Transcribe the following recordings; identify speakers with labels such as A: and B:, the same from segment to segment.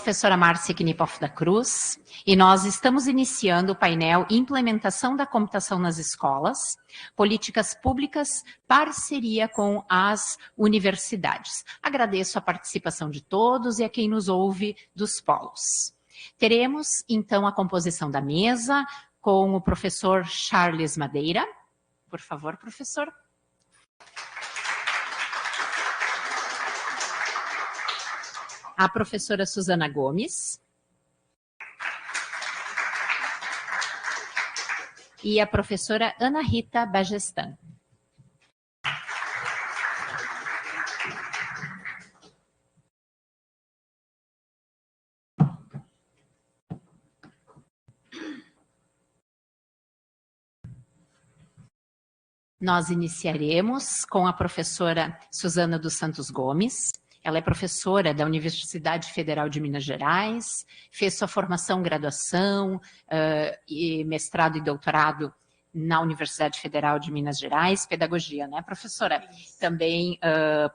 A: professora Márcia Knipoff da Cruz, e nós estamos iniciando o painel Implementação da Computação nas Escolas, Políticas Públicas, Parceria com as Universidades. Agradeço a participação de todos e a quem nos ouve dos polos. Teremos, então, a composição da mesa com o professor Charles Madeira. Por favor, professor. A professora Suzana Gomes. E a professora Ana Rita Bagestan. Nós iniciaremos com a professora Suzana dos Santos Gomes. Ela é professora da Universidade Federal de Minas Gerais, fez sua formação, graduação, e mestrado e doutorado na Universidade Federal de Minas Gerais, pedagogia, né, professora? Também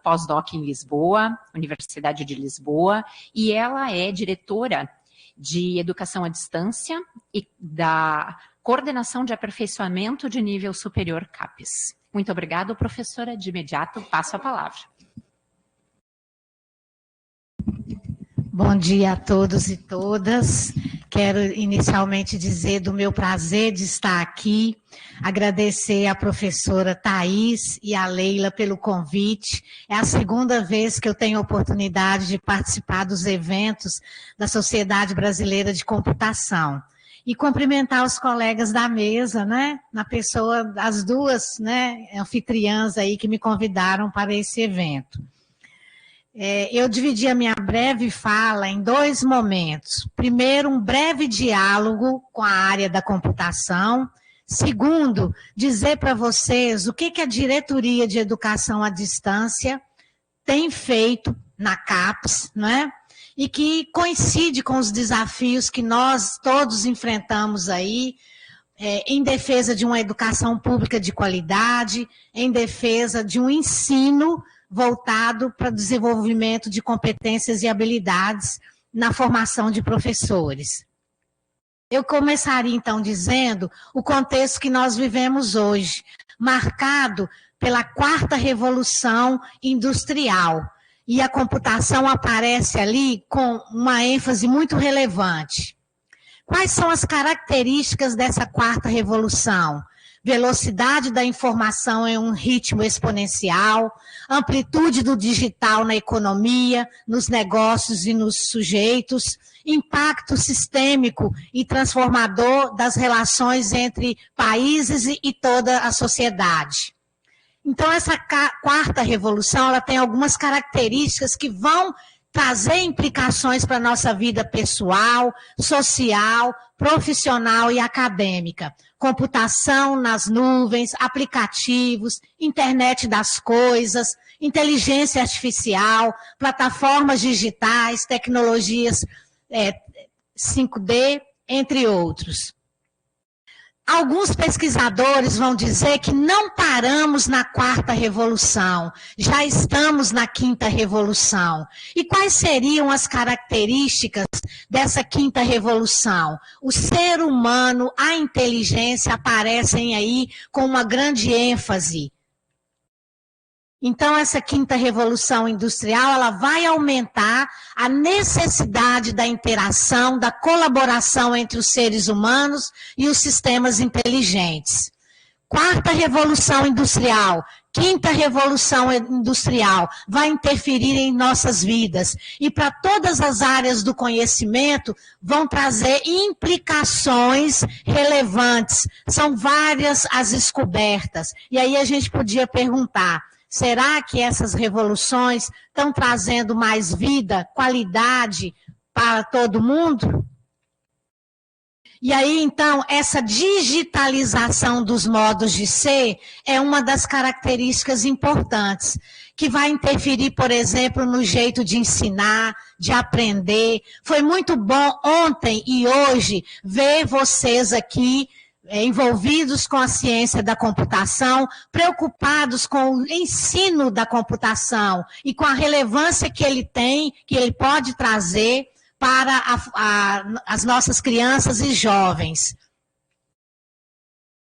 A: pós-doc em Lisboa, Universidade de Lisboa, e ela é diretora de Educação à Distância e da Coordenação de Aperfeiçoamento de Nível Superior CAPES. Muito obrigada, professora. De imediato, passo a palavra.
B: Bom dia a todos e todas. Quero inicialmente dizer do meu prazer de estar aqui, agradecer à professora Thaís e à Leila pelo convite. É a segunda vez que eu tenho a oportunidade de participar dos eventos da Sociedade Brasileira de Computação. E cumprimentar os colegas da mesa, né? Na pessoa das duas, né, anfitriãs aí que me convidaram para esse evento. Eu dividi a minha breve fala em dois momentos. Primeiro, um breve diálogo com a área da computação. Segundo, dizer para vocês o que a Diretoria de Educação à Distância tem feito na CAPES, né? E que coincide com os desafios que nós todos enfrentamos aí, em defesa de uma educação pública de qualidade, em defesa de um ensino voltado para o desenvolvimento de competências e habilidades na formação de professores. Eu começaria, então, dizendo o contexto que nós vivemos hoje, marcado pela quarta revolução industrial, e a computação aparece ali com uma ênfase muito relevante. Quais são as características dessa quarta revolução? Velocidade da informação em um ritmo exponencial, amplitude do digital na economia, nos negócios e nos sujeitos, impacto sistêmico e transformador das relações entre países e toda a sociedade. Então, essa quarta revolução, ela tem algumas características que vão trazer implicações para a nossa vida pessoal, social, profissional e acadêmica. Computação nas nuvens, aplicativos, internet das coisas, inteligência artificial, plataformas digitais, tecnologias 5D, entre outros. Alguns pesquisadores vão dizer que não paramos na quarta revolução, já estamos na quinta revolução. E quais seriam as características dessa quinta revolução? O ser humano, a inteligência aparecem aí com uma grande ênfase. Então, essa quinta revolução industrial, ela vai aumentar a necessidade da interação, da colaboração entre os seres humanos e os sistemas inteligentes. Quarta revolução industrial, quinta revolução industrial, vai interferir em nossas vidas. E para todas as áreas do conhecimento, vão trazer implicações relevantes. São várias as descobertas. E aí a gente podia perguntar, será que essas revoluções estão trazendo mais vida, qualidade para todo mundo? E aí, então, essa digitalização dos modos de ser é uma das características importantes, que vai interferir, por exemplo, no jeito de ensinar, de aprender. Foi muito bom ontem e hoje ver vocês aqui envolvidos com a ciência da computação, preocupados com o ensino da computação e com a relevância que ele tem, que ele pode trazer para as nossas crianças e jovens.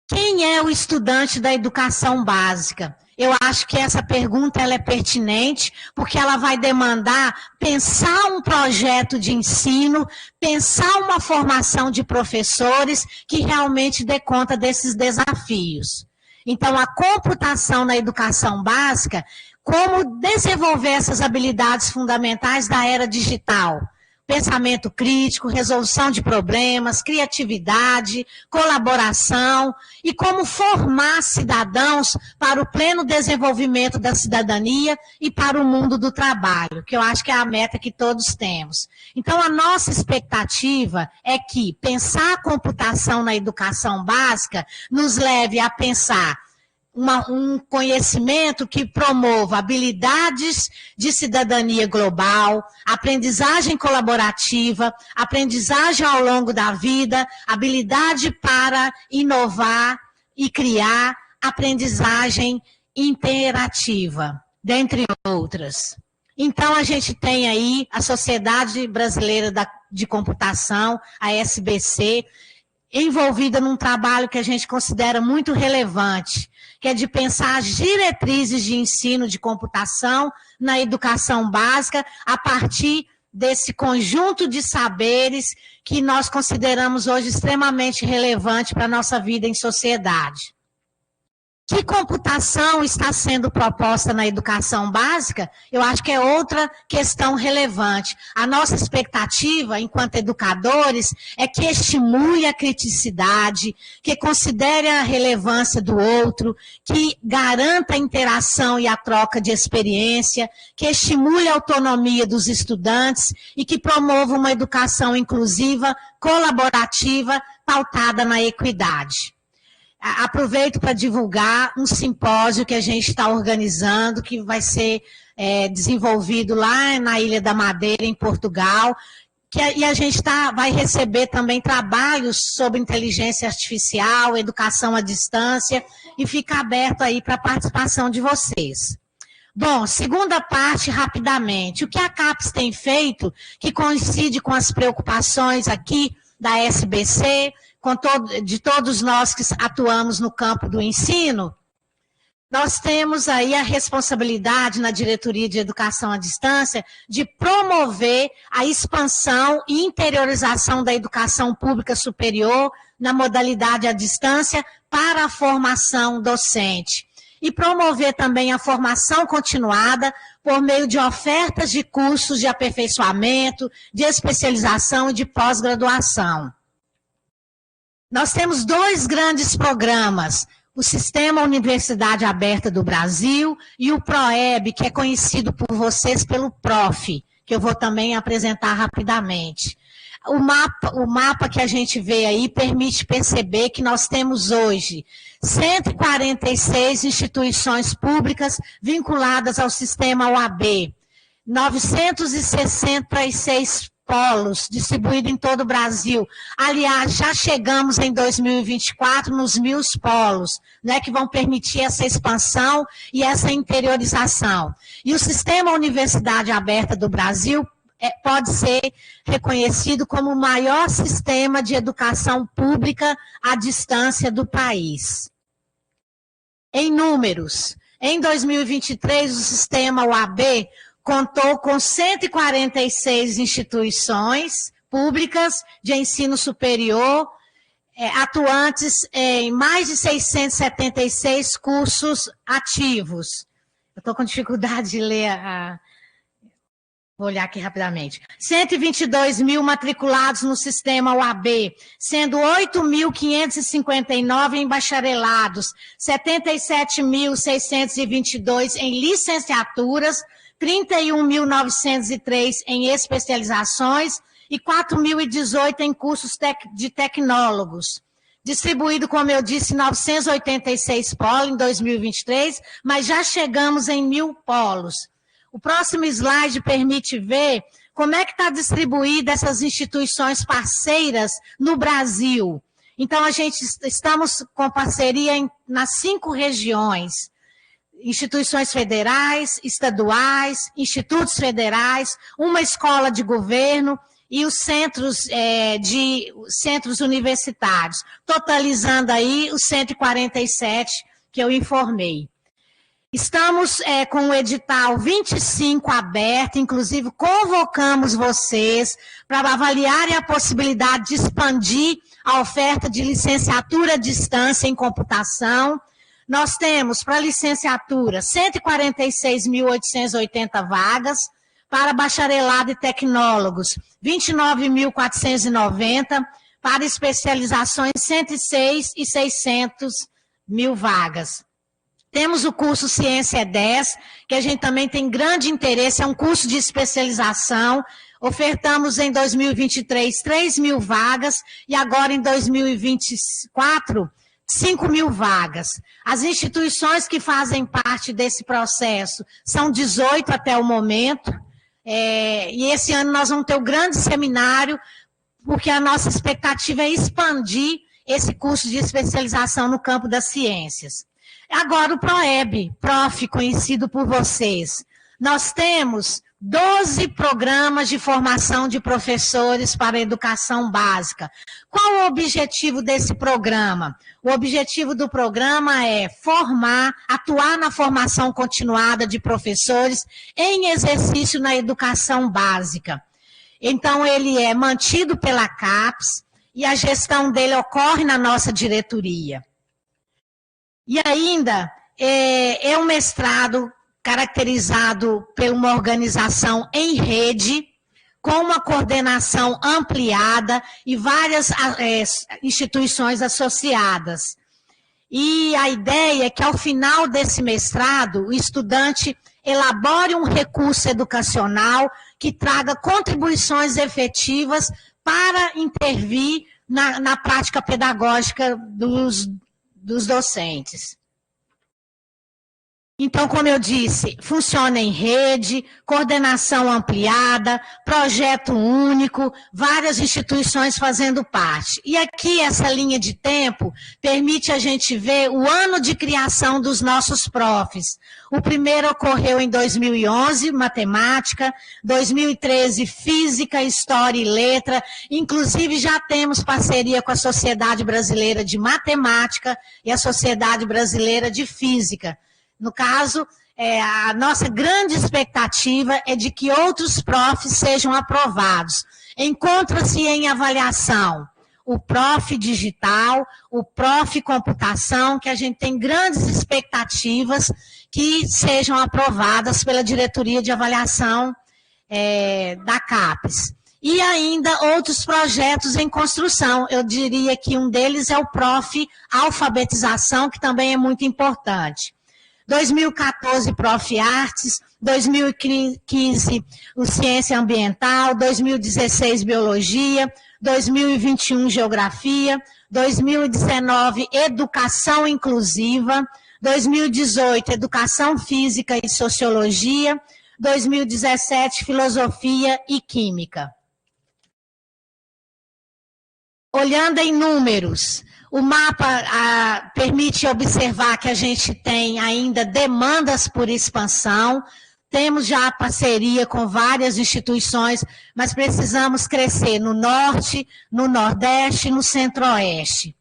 B: Quem é o estudante da educação básica? Eu acho que essa pergunta ela é pertinente, porque ela vai demandar pensar um projeto de ensino, pensar uma formação de professores que realmente dê conta desses desafios. Então, a computação na educação básica, como desenvolver essas habilidades fundamentais da era digital? Pensamento crítico, resolução de problemas, criatividade, colaboração e como formar cidadãos para o pleno desenvolvimento da cidadania e para o mundo do trabalho, que eu acho que é a meta que todos temos. Então, a nossa expectativa é que pensar a computação na educação básica nos leve a pensar um conhecimento que promova habilidades de cidadania global, aprendizagem colaborativa, aprendizagem ao longo da vida, habilidade para inovar e criar, aprendizagem interativa, dentre outras. Então, a gente tem aí a Sociedade Brasileira de Computação, a SBC, envolvida num trabalho que a gente considera muito relevante, que é de pensar as diretrizes de ensino de computação na educação básica a partir desse conjunto de saberes que nós consideramos hoje extremamente relevante para a nossa vida em sociedade. Que computação está sendo proposta na educação básica? Eu acho que é outra questão relevante. A nossa expectativa, enquanto educadores, é que estimule a criticidade, que considere a relevância do outro, que garanta a interação e a troca de experiência, que estimule a autonomia dos estudantes e que promova uma educação inclusiva, colaborativa, pautada na equidade. Aproveito para divulgar um simpósio que a gente está organizando, que vai ser desenvolvido lá na Ilha da Madeira, em Portugal, e a gente vai receber também trabalhos sobre inteligência artificial, educação à distância, e fica aberto aí para a participação de vocês. Bom, segunda parte, rapidamente. O que a CAPES tem feito, que coincide com as preocupações aqui da SBC, de todos nós que atuamos no campo do ensino, nós temos aí a responsabilidade na Diretoria de Educação à Distância de promover a expansão e interiorização da educação pública superior na modalidade à distância para a formação docente. E promover também a formação continuada por meio de ofertas de cursos de aperfeiçoamento, de especialização e de pós-graduação. Nós temos dois grandes programas, o Sistema Universidade Aberta do Brasil e o PROEB, que é conhecido por vocês pelo PROF, que eu vou também apresentar rapidamente. O mapa que a gente vê aí permite perceber que nós temos hoje 146 instituições públicas vinculadas ao sistema OAB, 966 polos distribuídos em todo o Brasil. Aliás, já chegamos em 2024 nos 1.000 polos, né, que vão permitir essa expansão e essa interiorização. E o Sistema Universidade Aberta do Brasil pode ser reconhecido como o maior sistema de educação pública à distância do país. Em números, em 2023, o sistema UAB contou com 146 instituições públicas de ensino superior, atuantes em mais de 676 cursos ativos. Eu estou com dificuldade de ler Vou olhar aqui rapidamente. 122 mil matriculados no sistema UAB, sendo 8.559 em bacharelados, 77.622 em licenciaturas, 31.903 em especializações e 4.018 em cursos de tecnólogos. Distribuído, como eu disse, 986 polos em 2023, mas já chegamos em 1.000 polos. O próximo slide permite ver como é que está distribuída essas instituições parceiras no Brasil. Então, estamos com parceria nas 5 regiões. Instituições federais, estaduais, institutos federais, uma escola de governo e os centros universitários, totalizando aí os 147 que eu informei. Estamos com o edital 25 aberto, inclusive convocamos vocês para avaliarem a possibilidade de expandir a oferta de licenciatura à distância em computação. Nós temos para licenciatura 146.880 vagas, para bacharelado e tecnólogos 29.490, para especializações 106.600 vagas. Temos o curso Ciência 10, que a gente também tem grande interesse, é um curso de especialização. Ofertamos em 2023 3.000 vagas e agora em 2024 5.000 vagas. As instituições que fazem parte desse processo são 18 até o momento, e esse ano nós vamos ter um grande seminário, porque a nossa expectativa é expandir esse curso de especialização no campo das ciências. Agora o PROEB, conhecido por vocês. Nós temos 12 programas de formação de professores para a educação básica. Qual o objetivo desse programa? O objetivo do programa é atuar na formação continuada de professores em exercício na educação básica. Então, ele é mantido pela CAPES e a gestão dele ocorre na nossa diretoria. E ainda é um mestrado caracterizado por uma organização em rede, com uma coordenação ampliada e várias instituições associadas. E a ideia é que, ao final desse mestrado, o estudante elabore um recurso educacional que traga contribuições efetivas para intervir na prática pedagógica dos docentes. Então, como eu disse, funciona em rede, coordenação ampliada, projeto único, várias instituições fazendo parte. E aqui, essa linha de tempo permite a gente ver o ano de criação dos nossos profs. O primeiro ocorreu em 2011, matemática, 2013, física, história e letra, inclusive já temos parceria com a Sociedade Brasileira de Matemática e a Sociedade Brasileira de Física. No caso, a nossa grande expectativa é de que outros profs sejam aprovados. Encontra-se em avaliação o prof digital, o prof computação, que a gente tem grandes expectativas que sejam aprovadas pela diretoria de avaliação da CAPES. E ainda outros projetos em construção. Eu diria que um deles é o prof alfabetização, que também é muito importante. 2014, Prof. Artes, 2015, o Ciência Ambiental, 2016, Biologia, 2021, Geografia, 2019, Educação Inclusiva, 2018, Educação Física e Sociologia, 2017, Filosofia e Química. Olhando em números, o mapa permite observar que a gente tem ainda demandas por expansão, temos já parceria com várias instituições, mas precisamos crescer no norte, no nordeste e no centro-oeste.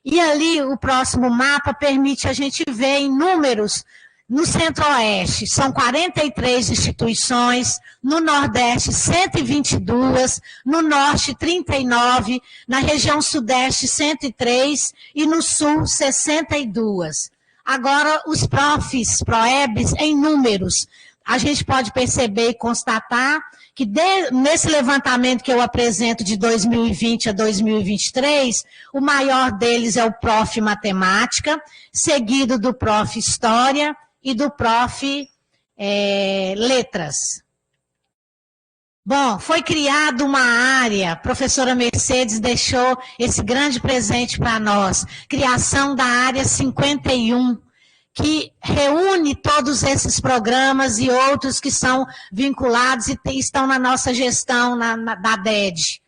B: E ali o próximo mapa permite a gente ver em números. No centro-oeste são 43 instituições, no nordeste 122, no norte 39, na região sudeste 103 e no sul 62. Agora os PROEBs em números. A gente pode perceber e constatar que nesse levantamento que eu apresento de 2020 a 2023, o maior deles é o Prof. Matemática, seguido do Prof. História, e do Prof. Letras. Bom, foi criada uma área, a professora Mercedes deixou esse grande presente para nós, criação da área 51, que reúne todos esses programas e outros que são vinculados e estão na nossa gestão da DED.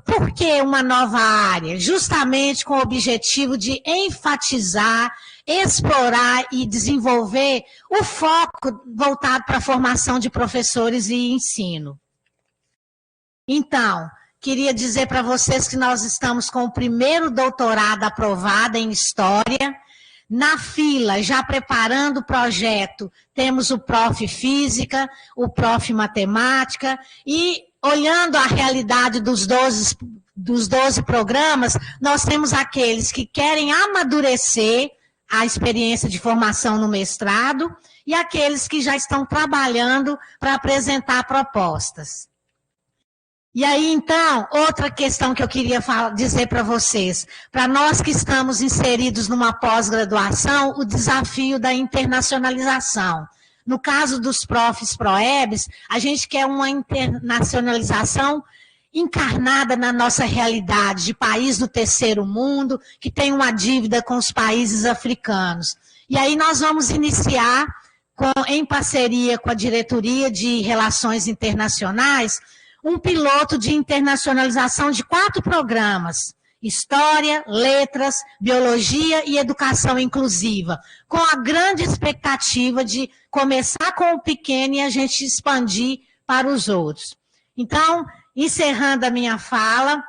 B: Por que uma nova área? Justamente com o objetivo de enfatizar, explorar e desenvolver o foco voltado para a formação de professores e ensino. Então, queria dizer para vocês que nós estamos com o primeiro doutorado aprovado em História. Na fila, já preparando o projeto, temos o Prof. Física, o Prof. Matemática, e olhando a realidade dos 12 programas, nós temos aqueles que querem amadurecer a experiência de formação no mestrado e aqueles que já estão trabalhando para apresentar propostas. E aí, então, outra questão que eu queria dizer para vocês, para nós que estamos inseridos numa pós-graduação, o desafio da internacionalização. No caso dos profs ProEBs, a gente quer uma internacionalização encarnada na nossa realidade de país do terceiro mundo, que tem uma dívida com os países africanos. E aí nós vamos iniciar, em parceria com a Diretoria de Relações Internacionais, um piloto de internacionalização de 4 programas: História, Letras, Biologia e Educação Inclusiva, com a grande expectativa de começar com o pequeno e a gente expandir para os outros. Então, encerrando a minha fala,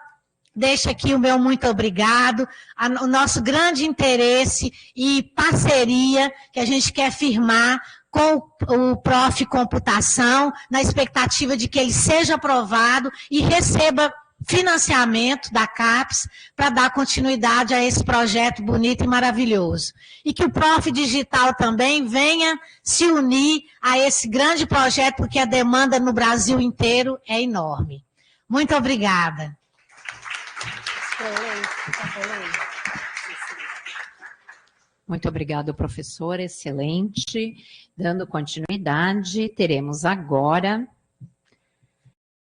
B: deixo aqui o meu muito obrigado, o nosso grande interesse e parceria que a gente quer firmar com o Prof. Computação, na expectativa de que ele seja aprovado e receba financiamento da CAPES para dar continuidade a esse projeto bonito e maravilhoso. E que o Prof. Digital também venha se unir a esse grande projeto, porque a demanda no Brasil inteiro é enorme. Muito obrigada.
A: Muito obrigada, professora, excelente. Dando continuidade, teremos agora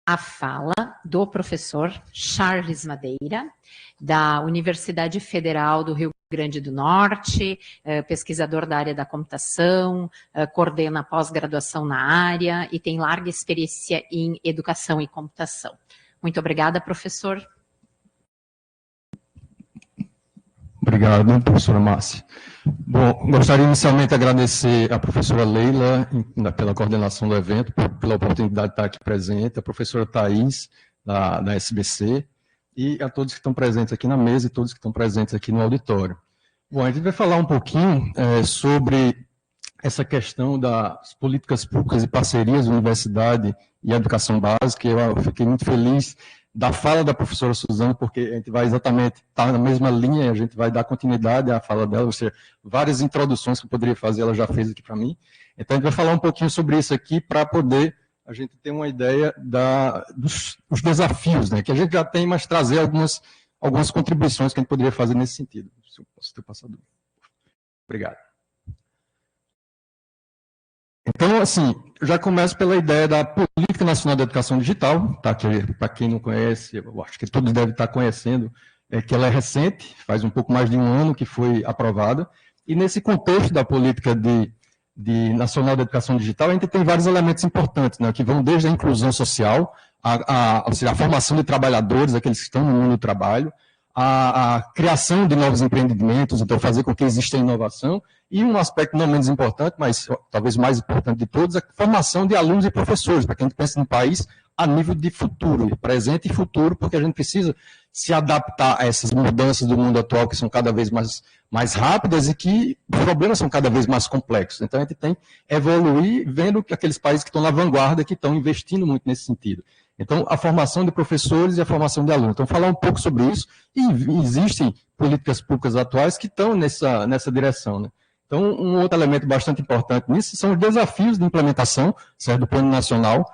A: a fala do professor Charles Madeira, da Universidade Federal do Rio Grande do Norte, pesquisador da área da computação, coordena pós-graduação na área e tem larga experiência em educação e computação. Muito obrigada, professor.
C: Obrigado, professora Márcia. Bom, gostaria inicialmente de agradecer à professora Leila pela coordenação do evento, pela oportunidade de estar aqui presente, a professora Thaís, da SBC, e a todos que estão presentes aqui na mesa e todos que estão presentes aqui no auditório. Bom, a gente vai falar um pouquinho sobre essa questão das políticas públicas e parcerias da universidade e educação básica. Eu fiquei muito feliz da fala da professora Suzana, porque a gente vai exatamente estar na mesma linha, e a gente vai dar continuidade à fala dela, ou seja, várias introduções que eu poderia fazer, ela já fez aqui para mim. Então, a gente vai falar um pouquinho sobre isso aqui, para poder a gente ter uma ideia dos desafios, né, que a gente já tem, mas trazer algumas contribuições que a gente poderia fazer nesse sentido. Se eu posso ter passado. Obrigado. Então, assim, eu já começo pela ideia da Política Nacional de Educação Digital, tá? Que, para quem não conhece, eu acho que todos devem estar conhecendo, que ela é recente, faz um pouco mais de um ano que foi aprovada, e nesse contexto da Política Nacional de Educação Digital, a gente tem vários elementos importantes, né, que vão desde a inclusão social, ou seja, a formação de trabalhadores, aqueles que estão no mundo do trabalho, a criação de novos empreendimentos, então fazer com que exista inovação, e um aspecto não menos importante, mas talvez mais importante de todos, a formação de alunos e professores, para que a gente pense no país a nível de futuro, presente e futuro, porque a gente precisa se adaptar a essas mudanças do mundo atual, que são cada vez mais rápidas e que os problemas são cada vez mais complexos. Então, a gente tem que evoluir vendo que aqueles países que estão na vanguarda, que estão investindo muito nesse sentido. Então, a formação de professores e a formação de alunos. Então, falar um pouco sobre isso, e existem políticas públicas atuais que estão nessa direção, né? Então, um outro elemento bastante importante nisso são os desafios de implementação, certo, do Plano Nacional,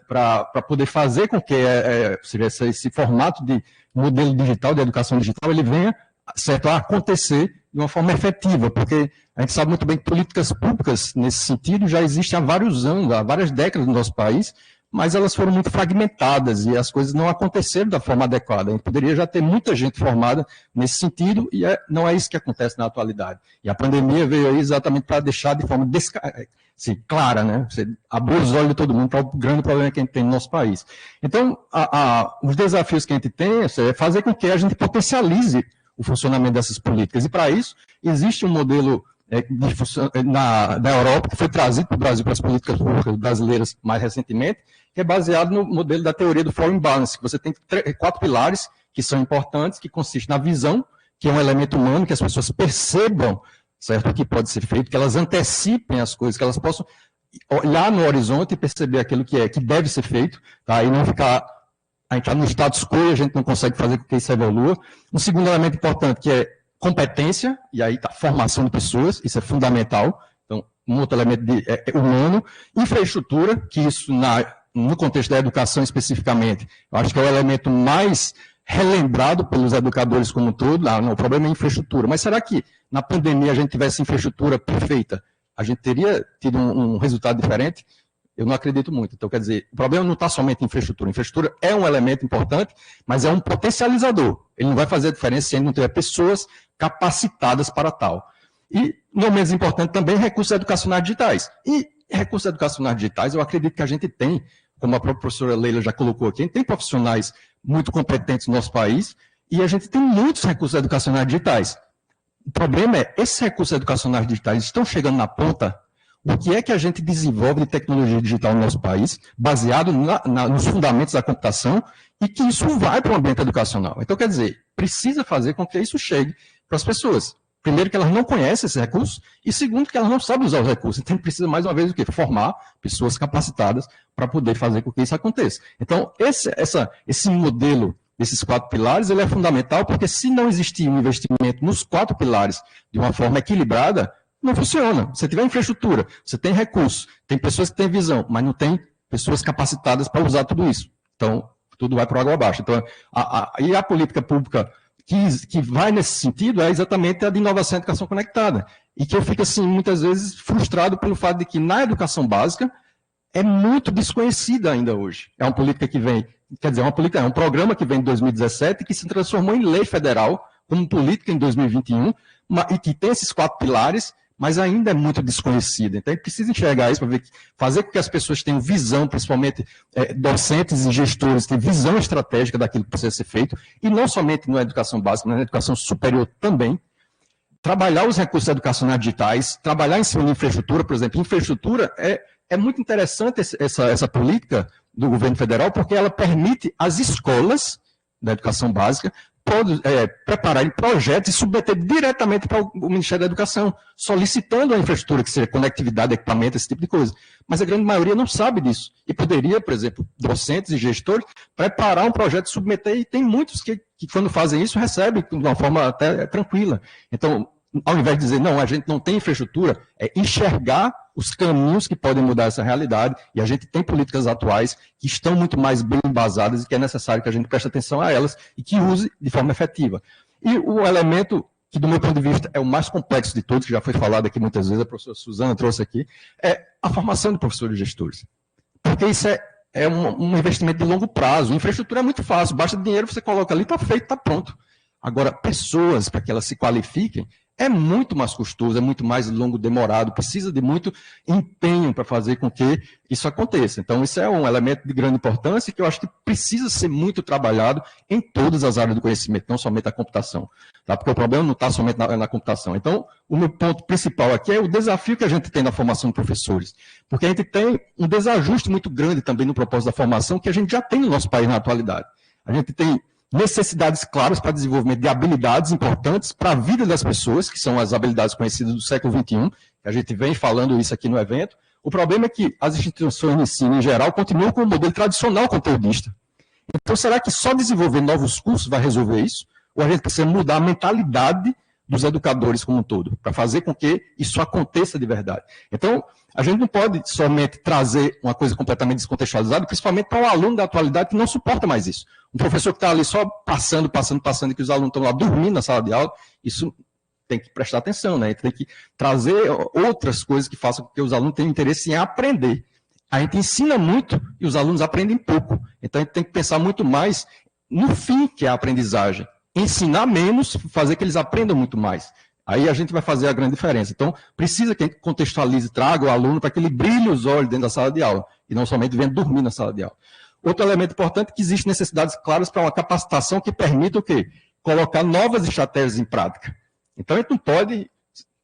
C: para poder fazer com que esse formato de modelo digital, de educação digital, ele venha, certo, a acontecer de uma forma efetiva, porque a gente sabe muito bem que políticas públicas, nesse sentido, já existem há vários anos, há várias décadas no nosso país, mas elas foram muito fragmentadas e as coisas não aconteceram da forma adequada. A gente poderia já ter muita gente formada nesse sentido e não é isso que acontece na atualidade. E a pandemia veio aí exatamente para deixar de forma clara, né? Você abriu os olhos de todo mundo para o grande problema que a gente tem no nosso país. Então, os desafios que a gente tem é fazer com que a gente potencialize o funcionamento dessas políticas. E para isso, existe um modelo da Europa, que foi trazido para o Brasil, para as políticas públicas brasileiras mais recentemente, que é baseado no modelo da teoria do Foreign Balance, que você tem 4 pilares que são importantes, que consistem na visão, que é um elemento humano, que as pessoas percebam, certo, o que pode ser feito, que elas antecipem as coisas, que elas possam olhar no horizonte e perceber aquilo que deve ser feito, tá? E não ficar a entrar no status quo e a gente não consegue fazer com que isso evolua. Um segundo elemento importante, que é competência, e aí está formação de pessoas, isso é fundamental. Então, um outro elemento humano. Infraestrutura, que isso no contexto da educação especificamente, eu acho que é o elemento mais relembrado pelos educadores como um todo. Não, o problema é infraestrutura. Mas será que na pandemia a gente tivesse infraestrutura perfeita, a gente teria tido um resultado diferente? Eu não acredito muito. Então, quer dizer, o problema não está somente em infraestrutura. Infraestrutura é um elemento importante, mas é um potencializador. Ele não vai fazer a diferença se a gente não tiver pessoas capacitadas para tal. E, não menos importante também, recursos educacionais digitais. E recursos educacionais digitais, eu acredito que a gente tem, como a própria professora Leila já colocou aqui, a gente tem profissionais muito competentes no nosso país e a gente tem muitos recursos educacionais digitais. O problema é, esses recursos educacionais digitais estão chegando na ponta. O que é que a gente desenvolve de tecnologia digital no nosso país, baseado nos fundamentos da computação, e que isso vai para o ambiente educacional? Então, quer dizer, precisa fazer com que isso chegue para as pessoas. Primeiro, que elas não conhecem esses recursos, e segundo, que elas não sabem usar os recursos. Então, precisa, mais uma vez, o quê? Formar pessoas capacitadas para poder fazer com que isso aconteça. Então, esse modelo desses 4 pilares, ele é fundamental, porque se não existir um investimento nos 4 pilares de uma forma equilibrada, não funciona. Você tiver infraestrutura, você tem recursos, tem pessoas que têm visão, mas não tem pessoas capacitadas para usar tudo isso. Então, tudo vai para o água abaixo. Então, a política pública que vai nesse sentido é exatamente a de inovação e educação conectada. E que eu fico, assim, muitas vezes frustrado pelo fato de que na educação básica é muito desconhecida ainda hoje. É uma política que vem, quer dizer, é um programa que vem de 2017 e que se transformou em lei federal como política em 2021 e que tem esses 4 pilares, mas ainda é muito desconhecida. Então, a gente precisa enxergar isso para fazer com que as pessoas tenham visão, principalmente docentes e gestores, tenham visão estratégica daquilo que precisa ser feito, e não somente na educação básica, mas na educação superior também. Trabalhar os recursos educacionais digitais, trabalhar em cima de infraestrutura, por exemplo. Infraestrutura é muito interessante essa política do governo federal, porque ela permite às escolas da educação básica prepararem projetos e submeter diretamente para o Ministério da Educação, solicitando a infraestrutura, que seja conectividade, equipamento, esse tipo de coisa. Mas a grande maioria não sabe disso. E poderia, por exemplo, docentes e gestores, preparar um projeto e submeter, e tem muitos que quando fazem isso, recebem de uma forma até tranquila. Então, ao invés de dizer, não, a gente não tem infraestrutura, é enxergar os caminhos que podem mudar essa realidade, e a gente tem políticas atuais que estão muito mais bem embasadas e que é necessário que a gente preste atenção a elas e que use de forma efetiva. E o elemento que, do meu ponto de vista, é o mais complexo de todos, que já foi falado aqui muitas vezes, a professora Suzana trouxe aqui, é a formação de professores e gestores. Porque isso é um investimento de longo prazo. A infraestrutura é muito fácil, basta dinheiro, você coloca ali, está feito, está pronto. Agora, pessoas, para que elas se qualifiquem, é muito mais custoso, é muito mais longo, demorado, precisa de muito empenho para fazer com que isso aconteça. Então, isso é um elemento de grande importância que eu acho que precisa ser muito trabalhado em todas as áreas do conhecimento, não somente a computação. Tá? Porque o problema não está somente na computação. Então, o meu ponto principal aqui é o desafio que a gente tem na formação de professores. Porque a gente tem um desajuste muito grande também no propósito da formação que a gente já tem no nosso país na atualidade. A gente tem necessidades claras para desenvolvimento de habilidades importantes para a vida das pessoas, que são as habilidades conhecidas do século XXI, que a gente vem falando isso aqui no evento. O problema é que as instituições de ensino, em geral, continuam com o modelo tradicional conteudista. Então, será que só desenvolver novos cursos vai resolver isso? Ou a gente precisa mudar a mentalidade dos educadores como um todo, para fazer com que isso aconteça de verdade? Então, a gente não pode somente trazer uma coisa completamente descontextualizada, principalmente para o aluno da atualidade que não suporta mais isso. Um professor que está ali só passando, e que os alunos estão lá dormindo na sala de aula, isso tem que prestar atenção, né? Tem que trazer outras coisas que façam com que os alunos tenham interesse em aprender. A gente ensina muito e os alunos aprendem pouco. Então, a gente tem que pensar muito mais no fim, que é a aprendizagem. Ensinar menos, fazer que eles aprendam muito mais. Aí a gente vai fazer a grande diferença. Então, precisa que a gente contextualize, traga o aluno para que ele brilhe os olhos dentro da sala de aula, e não somente venha dormir na sala de aula. Outro elemento importante é que existem necessidades claras para uma capacitação que permita o quê? Colocar novas estratégias em prática. Então, a gente não pode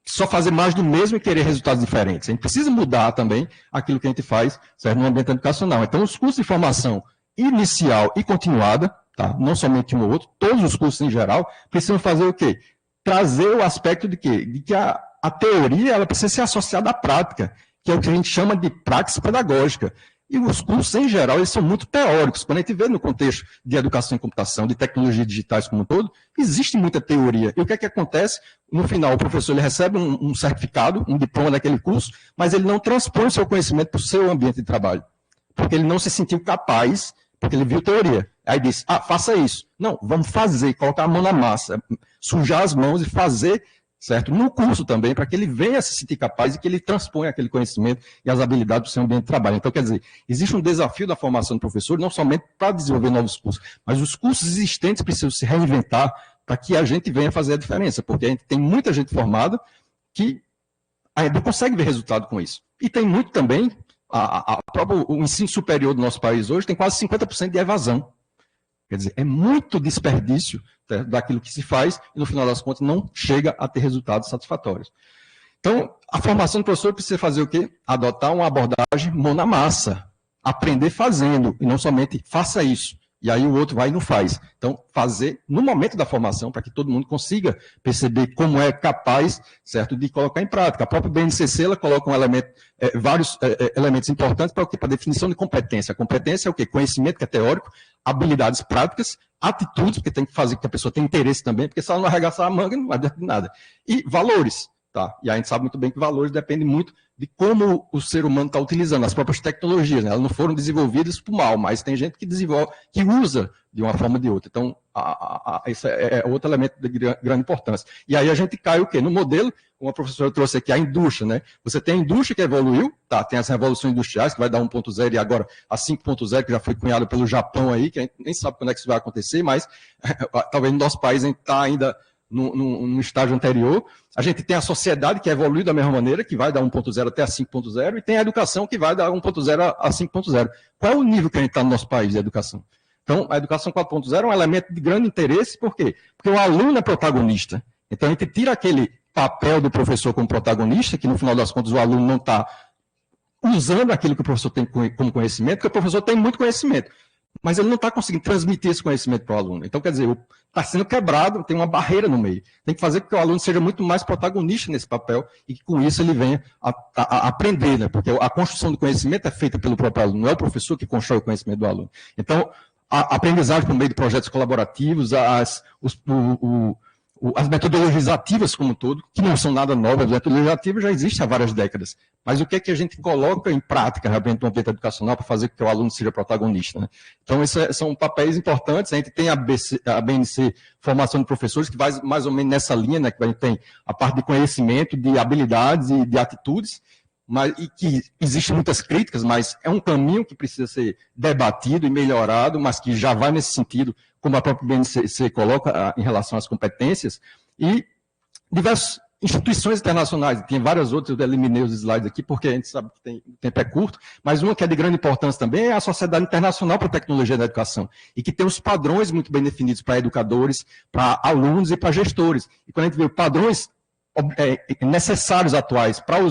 C: só fazer mais do mesmo e querer resultados diferentes. A gente precisa mudar também aquilo que a gente faz, certo, no ambiente educacional. Então, os cursos de formação inicial e continuada, tá? Não somente um ou outro, todos os cursos em geral, precisam fazer o quê? Trazer o aspecto de quê? De que a teoria ela precisa ser associada à prática, que é o que a gente chama de praxis pedagógica. E os cursos, em geral, eles são muito teóricos. Quando a gente vê no contexto de educação em computação, de tecnologias digitais como um todo, existe muita teoria. E o que é que acontece? No final, o professor ele recebe um certificado, um diploma daquele curso, mas ele não transpõe o seu conhecimento para o seu ambiente de trabalho. Porque ele não se sentiu capaz, porque ele viu teoria. Aí disse, faça isso. Não, vamos fazer, colocar a mão na massa, sujar as mãos e fazer, certo? No curso também, para que ele venha a se sentir capaz e que ele transponha aquele conhecimento e as habilidades do seu ambiente de trabalho. Então, quer dizer, existe um desafio da formação do professor, não somente para desenvolver novos cursos, mas os cursos existentes precisam se reinventar para que a gente venha fazer a diferença, porque a gente tem muita gente formada que ainda não consegue ver resultado com isso. E tem muito também, o ensino superior do nosso país hoje tem quase 50% de evasão. Quer dizer, é muito desperdício daquilo que se faz e, no final das contas, não chega a ter resultados satisfatórios. Então, a formação do professor precisa fazer o quê? Adotar uma abordagem mão na massa, aprender fazendo, e não somente faça isso. E aí o outro vai e não faz. Então, fazer no momento da formação, para que todo mundo consiga perceber como é capaz, certo, de colocar em prática. A própria BNCC, ela coloca vários elementos importantes para a definição de competência. A competência é o quê? Conhecimento, que é teórico, habilidades práticas, atitudes, porque tem que fazer que a pessoa tenha interesse também, porque se ela não arregaçar a manga, não vai adiantar nada. E valores. Tá? E a gente sabe muito bem que valores dependem muito de como o ser humano está utilizando as próprias tecnologias. Né? Elas não foram desenvolvidas por mal, mas tem gente que desenvolve, que usa de uma forma ou de outra. Então, esse é outro elemento de grande importância. E aí a gente cai o quê? No modelo, como a professora trouxe aqui, a indústria. Né? Você tem a indústria que evoluiu, tá? Tem as revoluções industriais, que vai dar 1.0 e agora a 5.0, que já foi cunhada pelo Japão aí, que a gente nem sabe quando é que isso vai acontecer, mas talvez no nosso país a gente está ainda no estágio anterior. A gente tem a sociedade que evolui da mesma maneira, que vai dar 1.0 até a 5.0, e tem a educação que vai dar 1.0 a 5.0. Qual é o nível que a gente está no nosso país de educação? Então, a educação 4.0 é um elemento de grande interesse, por quê? Porque o aluno é protagonista. Então, a gente tira aquele papel do professor como protagonista, que no final das contas o aluno não está usando aquilo que o professor tem como conhecimento, porque o professor tem muito conhecimento, mas ele não está conseguindo transmitir esse conhecimento para o aluno. Então, quer dizer, está sendo quebrado, tem uma barreira no meio. Tem que fazer com que o aluno seja muito mais protagonista nesse papel e que com isso ele venha a aprender, né? Porque a construção do conhecimento é feita pelo próprio aluno, não é o professor que constrói o conhecimento do aluno. Então, a aprendizagem por meio de projetos colaborativos, as metodologias ativas como um todo, que não são nada novas, as metodologias ativas já existem há várias décadas. Mas o que é que a gente coloca em prática realmente no ambiente educacional para fazer com que o aluno seja protagonista? Né? Então, esses são papéis importantes. A gente tem a BNC, formação de professores, que vai mais ou menos nessa linha, né? Que a gente tem a parte de conhecimento, de habilidades e de atitudes, e que existem muitas críticas, mas é um caminho que precisa ser debatido e melhorado, mas que já vai nesse sentido, como a própria BNCC coloca em relação às competências, e diversas instituições internacionais, tem várias outras, eu eliminei os slides aqui, porque a gente sabe que o tempo é curto, mas uma que é de grande importância também é a Sociedade Internacional para a Tecnologia da Educação, e que tem os padrões muito bem definidos para educadores, para alunos e para gestores. E quando a gente vê padrões necessários atuais para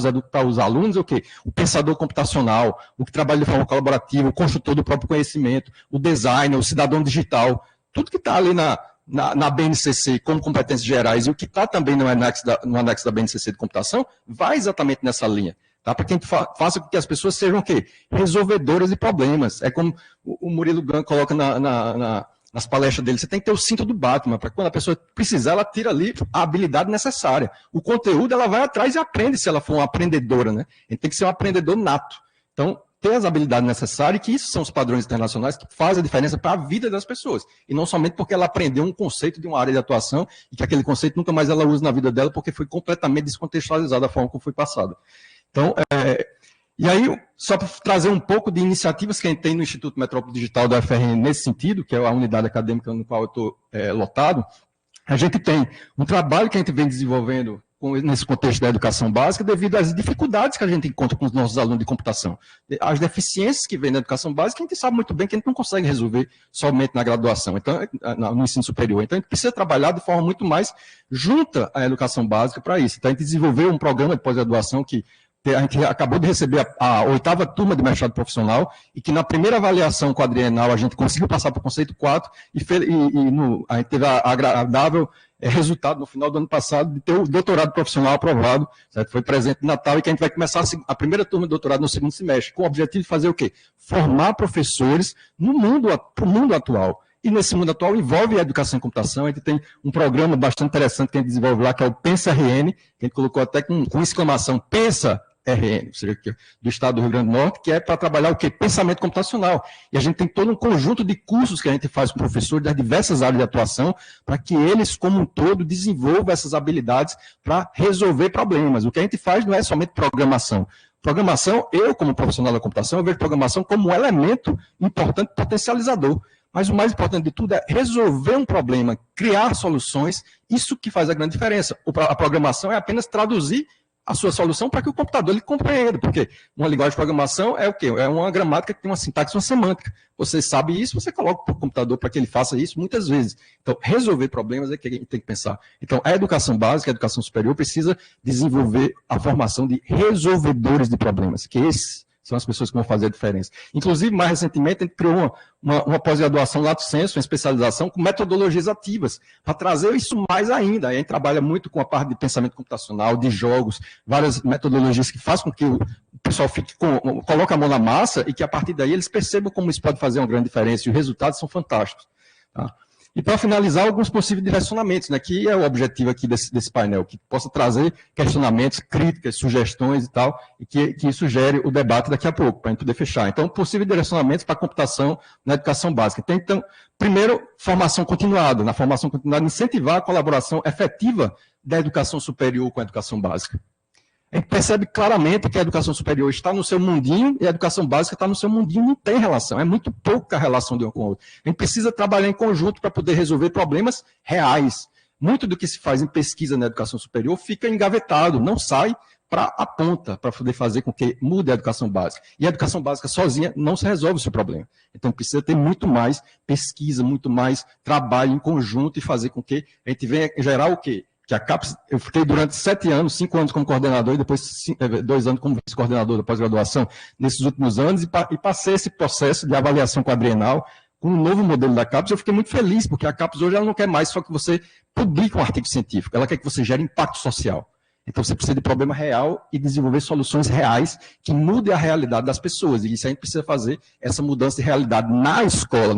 C: os alunos, é o quê? O pensador computacional, o que trabalha de forma colaborativa, o construtor do próprio conhecimento, o designer, o cidadão digital, tudo que está ali na BNCC como competências gerais e o que está também no anexo da BNCC de computação, vai exatamente nessa linha. Tá? Para que a gente faça com que as pessoas sejam o quê? Resolvedoras de problemas. É como o Murilo Gun coloca nas palestras dele, você tem que ter o cinto do Batman, para quando a pessoa precisar, ela tira ali a habilidade necessária. O conteúdo, ela vai atrás e aprende, se ela for uma aprendedora, né? A gente tem que ser um aprendedor nato. Então, ter as habilidades necessárias, que isso são os padrões internacionais que fazem a diferença para a vida das pessoas. E não somente porque ela aprendeu um conceito de uma área de atuação e que aquele conceito nunca mais ela usa na vida dela porque foi completamente descontextualizado a forma como foi passada. Então, e aí, só para trazer um pouco de iniciativas que a gente tem no Instituto Metrópole Digital da UFRN nesse sentido, que é a unidade acadêmica no qual eu estou lotado, a gente tem um trabalho que a gente vem desenvolvendo nesse contexto da educação básica devido às dificuldades que a gente encontra com os nossos alunos de computação. As deficiências que vêm na educação básica, a gente sabe muito bem que a gente não consegue resolver somente na graduação, então, no ensino superior. Então, a gente precisa trabalhar de forma muito mais junta à educação básica para isso. Então, a gente desenvolveu um programa de pós-graduação que a gente acabou de receber a 8ª turma de mestrado profissional e que na primeira avaliação quadrienal a gente conseguiu passar para o conceito 4 a gente teve a agradável resultado no final do ano passado de ter o doutorado profissional aprovado, certo? Foi presente no Natal e que a gente vai começar a primeira turma de doutorado no segundo semestre, com o objetivo de fazer o quê? Formar professores para o mundo atual. E nesse mundo atual envolve a educação em computação. A gente tem um programa bastante interessante que a gente desenvolve lá, que é o Pensa RN, que a gente colocou até com exclamação, Pensa RN, ou seja, do estado do Rio Grande do Norte, que é para trabalhar o quê? Pensamento computacional. E a gente tem todo um conjunto de cursos que a gente faz com professores das diversas áreas de atuação, para que eles, como um todo, desenvolvam essas habilidades para resolver problemas. O que a gente faz não é somente programação. Programação, eu como profissional da computação, eu vejo programação como um elemento importante potencializador. Mas o mais importante de tudo é resolver um problema, criar soluções, isso que faz a grande diferença. A programação é apenas traduzir a sua solução para que o computador ele compreenda, porque uma linguagem de programação é o quê? É uma gramática que tem uma sintaxe, uma semântica. Você sabe isso, você coloca para o computador para que ele faça isso muitas vezes. Então, resolver problemas é que a gente tem que pensar. Então, a educação básica, a educação superior, precisa desenvolver a formação de resolvedores de problemas, que esses são as pessoas que vão fazer a diferença. Inclusive, mais recentemente, a gente criou uma pós-graduação lato sensu, uma especialização com metodologias ativas, para trazer isso mais ainda. Aí a gente trabalha muito com a parte de pensamento computacional, de jogos, várias metodologias que fazem com que o pessoal coloque a mão na massa e que, a partir daí, eles percebam como isso pode fazer uma grande diferença. E os resultados são fantásticos. Tá? E para finalizar, alguns possíveis direcionamentos, né, que é o objetivo aqui desse painel, que possa trazer questionamentos, críticas, sugestões e tal, e que isso gere o debate daqui a pouco, para a gente poder fechar. Então, possíveis direcionamentos para a computação na educação básica. Então, primeiro, formação continuada. Na formação continuada, incentivar a colaboração efetiva da educação superior com a educação básica. A gente percebe claramente que a educação superior está no seu mundinho e a educação básica está no seu mundinho, não tem relação, é muito pouca relação de uma com a outra. A gente precisa trabalhar em conjunto para poder resolver problemas reais. Muito do que se faz em pesquisa na educação superior fica engavetado, não sai para a ponta, para poder fazer com que mude a educação básica. E a educação básica sozinha não se resolve o seu problema. Então precisa ter muito mais pesquisa, muito mais trabalho em conjunto e fazer com que a gente venha gerar o quê? Que a CAPES, eu fiquei durante 7 anos, 5 anos como coordenador e depois 2 anos como vice-coordenador da pós-graduação nesses últimos anos e passei esse processo de avaliação quadrienal com um novo modelo da CAPES. Eu fiquei muito feliz, porque a CAPES hoje ela não quer mais só que você publique um artigo científico, ela quer que você gere impacto social. Então você precisa de problema real e desenvolver soluções reais que mudem a realidade das pessoas. E isso a gente precisa fazer, essa mudança de realidade na escola,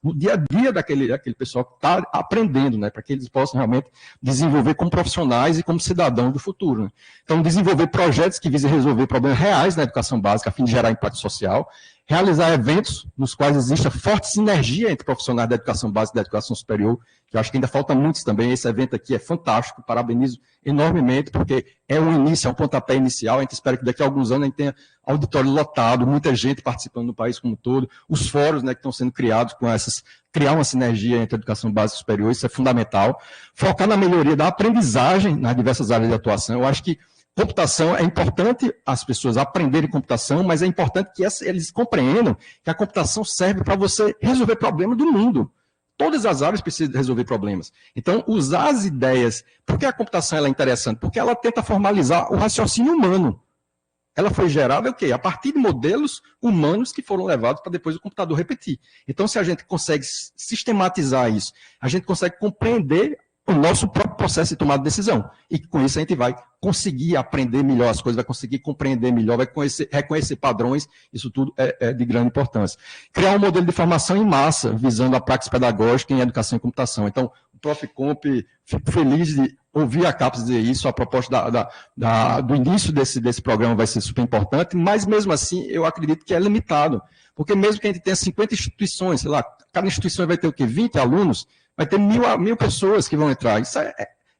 C: no dia a dia daquele pessoal que está aprendendo, né, para que eles possam realmente desenvolver como profissionais e como cidadãos do futuro. Né. Então, desenvolver projetos que visem resolver problemas reais na educação básica, a fim de gerar impacto social, realizar eventos nos quais exista forte sinergia entre profissionais da educação básica e da educação superior, que eu acho que ainda falta muitos também. Esse evento aqui é fantástico, parabenizo enormemente, porque é um início, é um pontapé inicial. A gente espera que daqui a alguns anos a gente tenha auditório lotado, muita gente participando no país como um todo, os fóruns, né, que estão sendo criados com criar uma sinergia entre a educação básica e superior, isso é fundamental. Focar na melhoria da aprendizagem nas diversas áreas de atuação. Eu acho que computação, é importante as pessoas aprenderem computação, mas é importante que eles compreendam que a computação serve para você resolver problemas do mundo. Todas as áreas precisam resolver problemas. Então, usar as ideias. Por que a computação ela é interessante? Porque ela tenta formalizar o raciocínio humano. Ela foi gerada o quê? A partir de modelos humanos que foram levados para depois o computador repetir. Então, se a gente consegue sistematizar isso, a gente consegue compreender o nosso próprio processo de tomada de decisão. E com isso a gente vai conseguir aprender melhor as coisas, vai conseguir compreender melhor, vai reconhecer padrões, isso tudo é de grande importância. Criar um modelo de formação em massa, visando a prática pedagógica em educação e computação. Então, o Prof. Comp, fico feliz de ouvir a CAPES dizer isso, a proposta do início desse programa vai ser super importante, mas mesmo assim eu acredito que é limitado, porque mesmo que a gente tenha 50 instituições, sei lá, cada instituição vai ter o quê? 20 alunos, vai ter mil pessoas que vão entrar. Isso a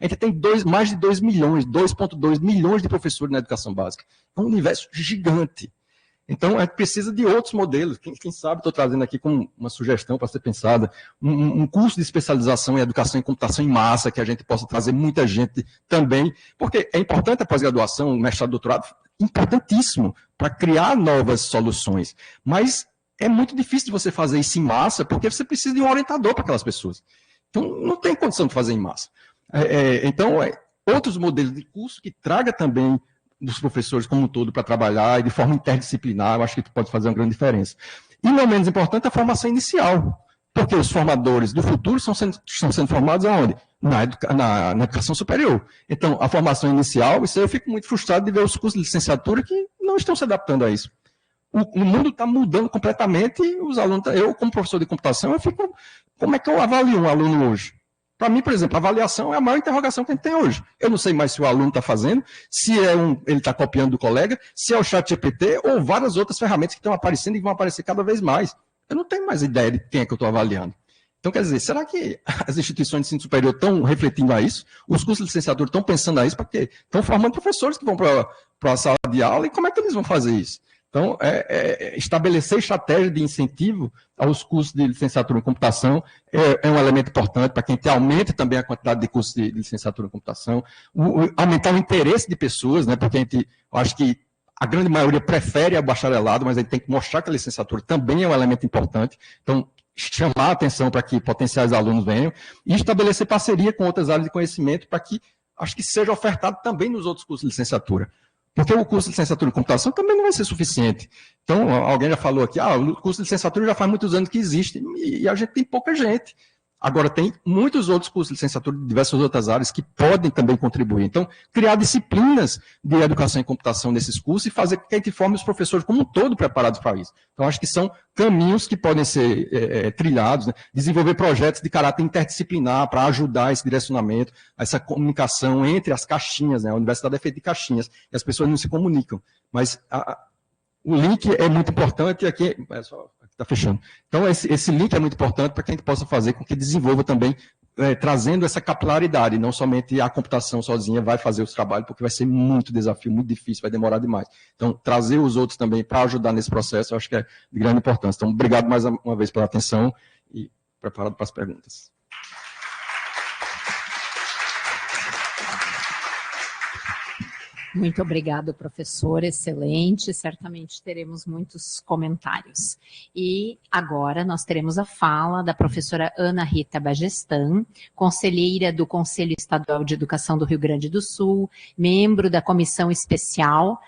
C: gente tem mais de 2 milhões, 2,2 milhões de professores na educação básica. É um universo gigante. Então, a gente precisa de outros modelos. Quem sabe, estou trazendo aqui como uma sugestão para ser pensada, um curso de especialização em educação em computação em massa, que a gente possa trazer muita gente também, porque é importante a pós-graduação, o mestrado, doutorado, importantíssimo para criar novas soluções. Mas é muito difícil de você fazer isso em massa, porque você precisa de um orientador para aquelas pessoas. Então, não tem condição de fazer em massa. Então, outros modelos de curso que traga também dos professores como um todo para trabalhar e de forma interdisciplinar, eu acho que pode fazer uma grande diferença. E não menos importante, a formação inicial, porque os formadores do futuro estão sendo formados aonde? Na educação superior. Então, a formação inicial, isso aí eu fico muito frustrado de ver os cursos de licenciatura que não estão se adaptando a isso. O mundo está mudando completamente e os alunos, eu como professor de computação, eu fico, como é que eu avalio um aluno hoje? Para mim, por exemplo, a avaliação é a maior interrogação que a gente tem hoje. Eu não sei mais se o aluno está fazendo, se ele está copiando do colega, se é o ChatGPT ou várias outras ferramentas que estão aparecendo e vão aparecer cada vez mais. Eu não tenho mais ideia de quem é que eu estou avaliando. Então, quer dizer, será que as instituições de ensino superior estão refletindo a isso? Os cursos de licenciatura estão pensando a isso? Porque estão formando professores que vão para a sala de aula e como é que eles vão fazer isso? Então, estabelecer estratégia de incentivo aos cursos de licenciatura em computação é um elemento importante para que a gente aumente também a quantidade de cursos de licenciatura em computação, aumentar o interesse de pessoas, né, porque eu acho que a grande maioria prefere a bacharelado, mas a gente tem que mostrar que a licenciatura também é um elemento importante. Então, chamar a atenção para que potenciais alunos venham e estabelecer parceria com outras áreas de conhecimento para que, acho que seja ofertado também nos outros cursos de licenciatura. Porque o curso de licenciatura em computação também não vai ser suficiente. Então, alguém já falou aqui, o curso de licenciatura já faz muitos anos que existe, e a gente tem pouca gente. Agora, tem muitos outros cursos de licenciatura de diversas outras áreas que podem também contribuir. Então, criar disciplinas de educação em computação nesses cursos e fazer com que a gente forme os professores como um todo preparados para isso. Então, acho que são caminhos que podem ser trilhados, né? Desenvolver projetos de caráter interdisciplinar para ajudar esse direcionamento, essa comunicação entre as caixinhas, né? A universidade é feita de caixinhas e as pessoas não se comunicam. Mas o link é muito importante e aqui está fechando. Então, esse link é muito importante para que a gente possa fazer com que desenvolva também, trazendo essa capilaridade, não somente a computação sozinha vai fazer os trabalhos, porque vai ser muito desafio, muito difícil, vai demorar demais. Então, trazer os outros também para ajudar nesse processo, eu acho que é de grande importância. Então, obrigado mais uma vez pela atenção e preparado para as perguntas.
A: Muito obrigada, professor, excelente, certamente teremos muitos comentários. E agora nós teremos a fala da professora Ana Rita Bagestan, conselheira do Conselho Estadual de Educação do Rio Grande do Sul, membro da comissão especial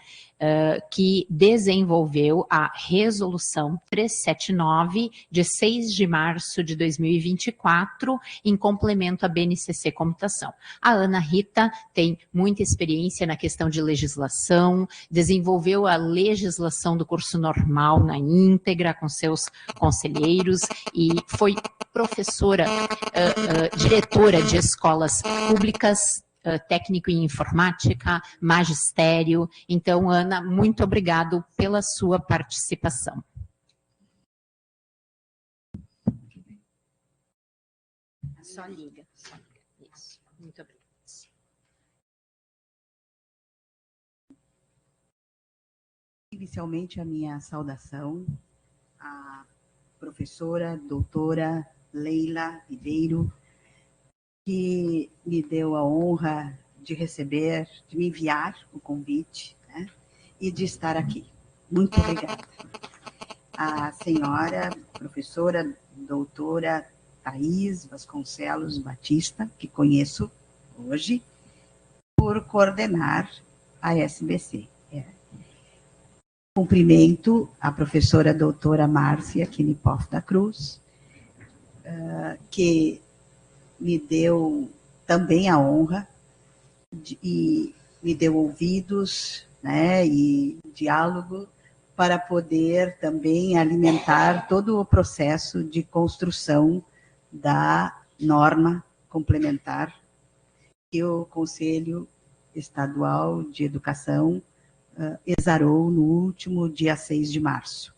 A: que desenvolveu a Resolução 379, de 6 de março de 2024, em complemento à BNCC Computação. A Ana Rita tem muita experiência na questão de legislação, desenvolveu a legislação do curso normal na íntegra com seus conselheiros e foi professora, diretora de escolas públicas, técnico em informática, magistério. Então, Ana, muito obrigado pela sua participação. Só liga. Isso. Muito obrigada.
D: Inicialmente, a minha saudação à professora, doutora Leila Ribeiro, que me deu a honra de receber, de me enviar o convite, né, e de estar aqui. Muito obrigada. A senhora professora, doutora Thaís Vasconcelos Batista, que conheço hoje, por coordenar a SBC. Cumprimento a professora doutora Márcia Kinipoff da Cruz, que me deu também a honra e me deu ouvidos, né, e diálogo para poder também alimentar todo o processo de construção da norma complementar que o Conselho Estadual de Educação exarou no último dia 6 de março.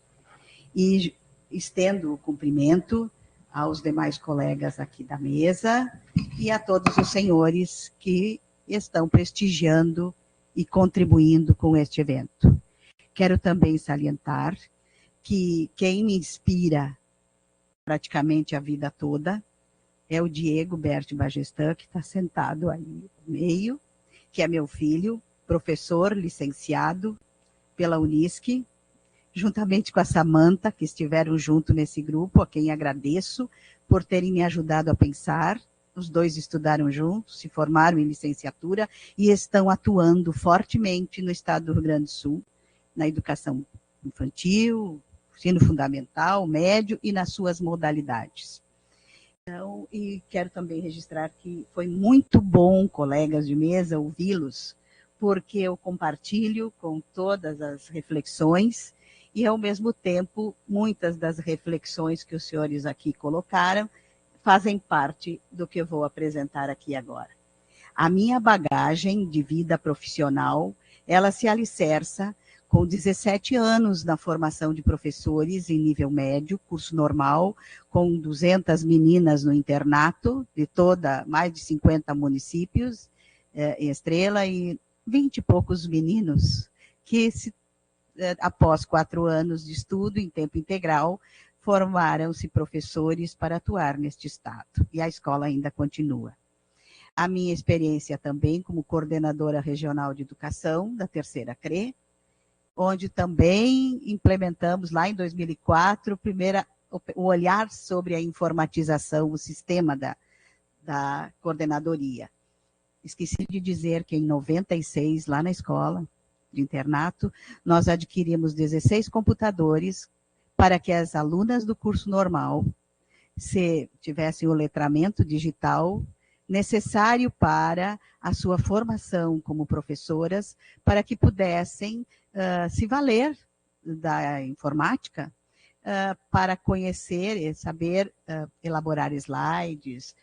D: E estendo o cumprimento aos demais colegas aqui da mesa e a todos os senhores que estão prestigiando e contribuindo com este evento. Quero também salientar que quem me inspira praticamente a vida toda é o Diego Berti Bagestan, que está sentado aí no meio, que é meu filho, professor licenciado pela Unisc, juntamente com a Samantha, que estiveram junto nesse grupo, a quem agradeço por terem me ajudado a pensar. Os dois estudaram juntos, se formaram em licenciatura e estão atuando fortemente no estado do Rio Grande do Sul, na educação infantil, ensino fundamental, médio e nas suas modalidades. Então, e quero também registrar que foi muito bom, colegas de mesa, ouvi-los, porque eu compartilho com todas as reflexões e, ao mesmo tempo, muitas das reflexões que os senhores aqui colocaram fazem parte do que eu vou apresentar aqui agora. A minha bagagem de vida profissional, ela se alicerça com 17 anos na formação de professores em nível médio, curso normal, com 200 meninas no internato, de mais de 50 municípios em Estrela, e 20 e poucos meninos que, após 4 anos de estudo em tempo integral, formaram-se professores para atuar neste estado. E a escola ainda continua. A minha experiência também como coordenadora regional de educação da Terceira CRE, onde também implementamos lá em 2004 o olhar sobre a informatização, o sistema da coordenadoria. Esqueci de dizer que em 96, lá na escola de internato, nós adquirimos 16 computadores para que as alunas do curso normal tivessem o letramento digital necessário para a sua formação como professoras, para que pudessem se valer da informática para conhecer e saber elaborar slides,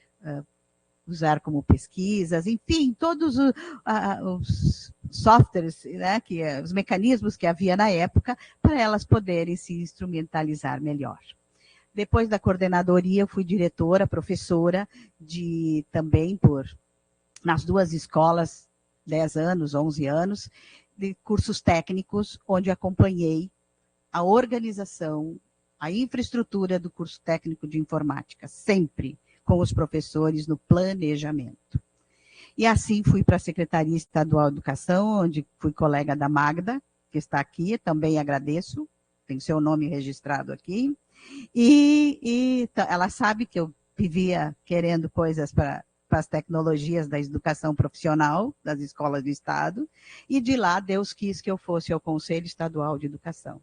D: usar como pesquisas, enfim, todos os softwares, né, os mecanismos que havia na época, para elas poderem se instrumentalizar melhor. Depois da coordenadoria, eu fui diretora, professora, também nas 2 escolas, 10 anos, 11 anos, de cursos técnicos, onde acompanhei a organização, a infraestrutura do curso técnico de informática, sempre com os professores no planejamento. E assim fui para a Secretaria Estadual de Educação, onde fui colega da Magda, que está aqui, também agradeço, tem seu nome registrado aqui. E ela sabe que eu vivia querendo coisas para as tecnologias da educação profissional, das escolas do Estado, e de lá Deus quis que eu fosse ao Conselho Estadual de Educação.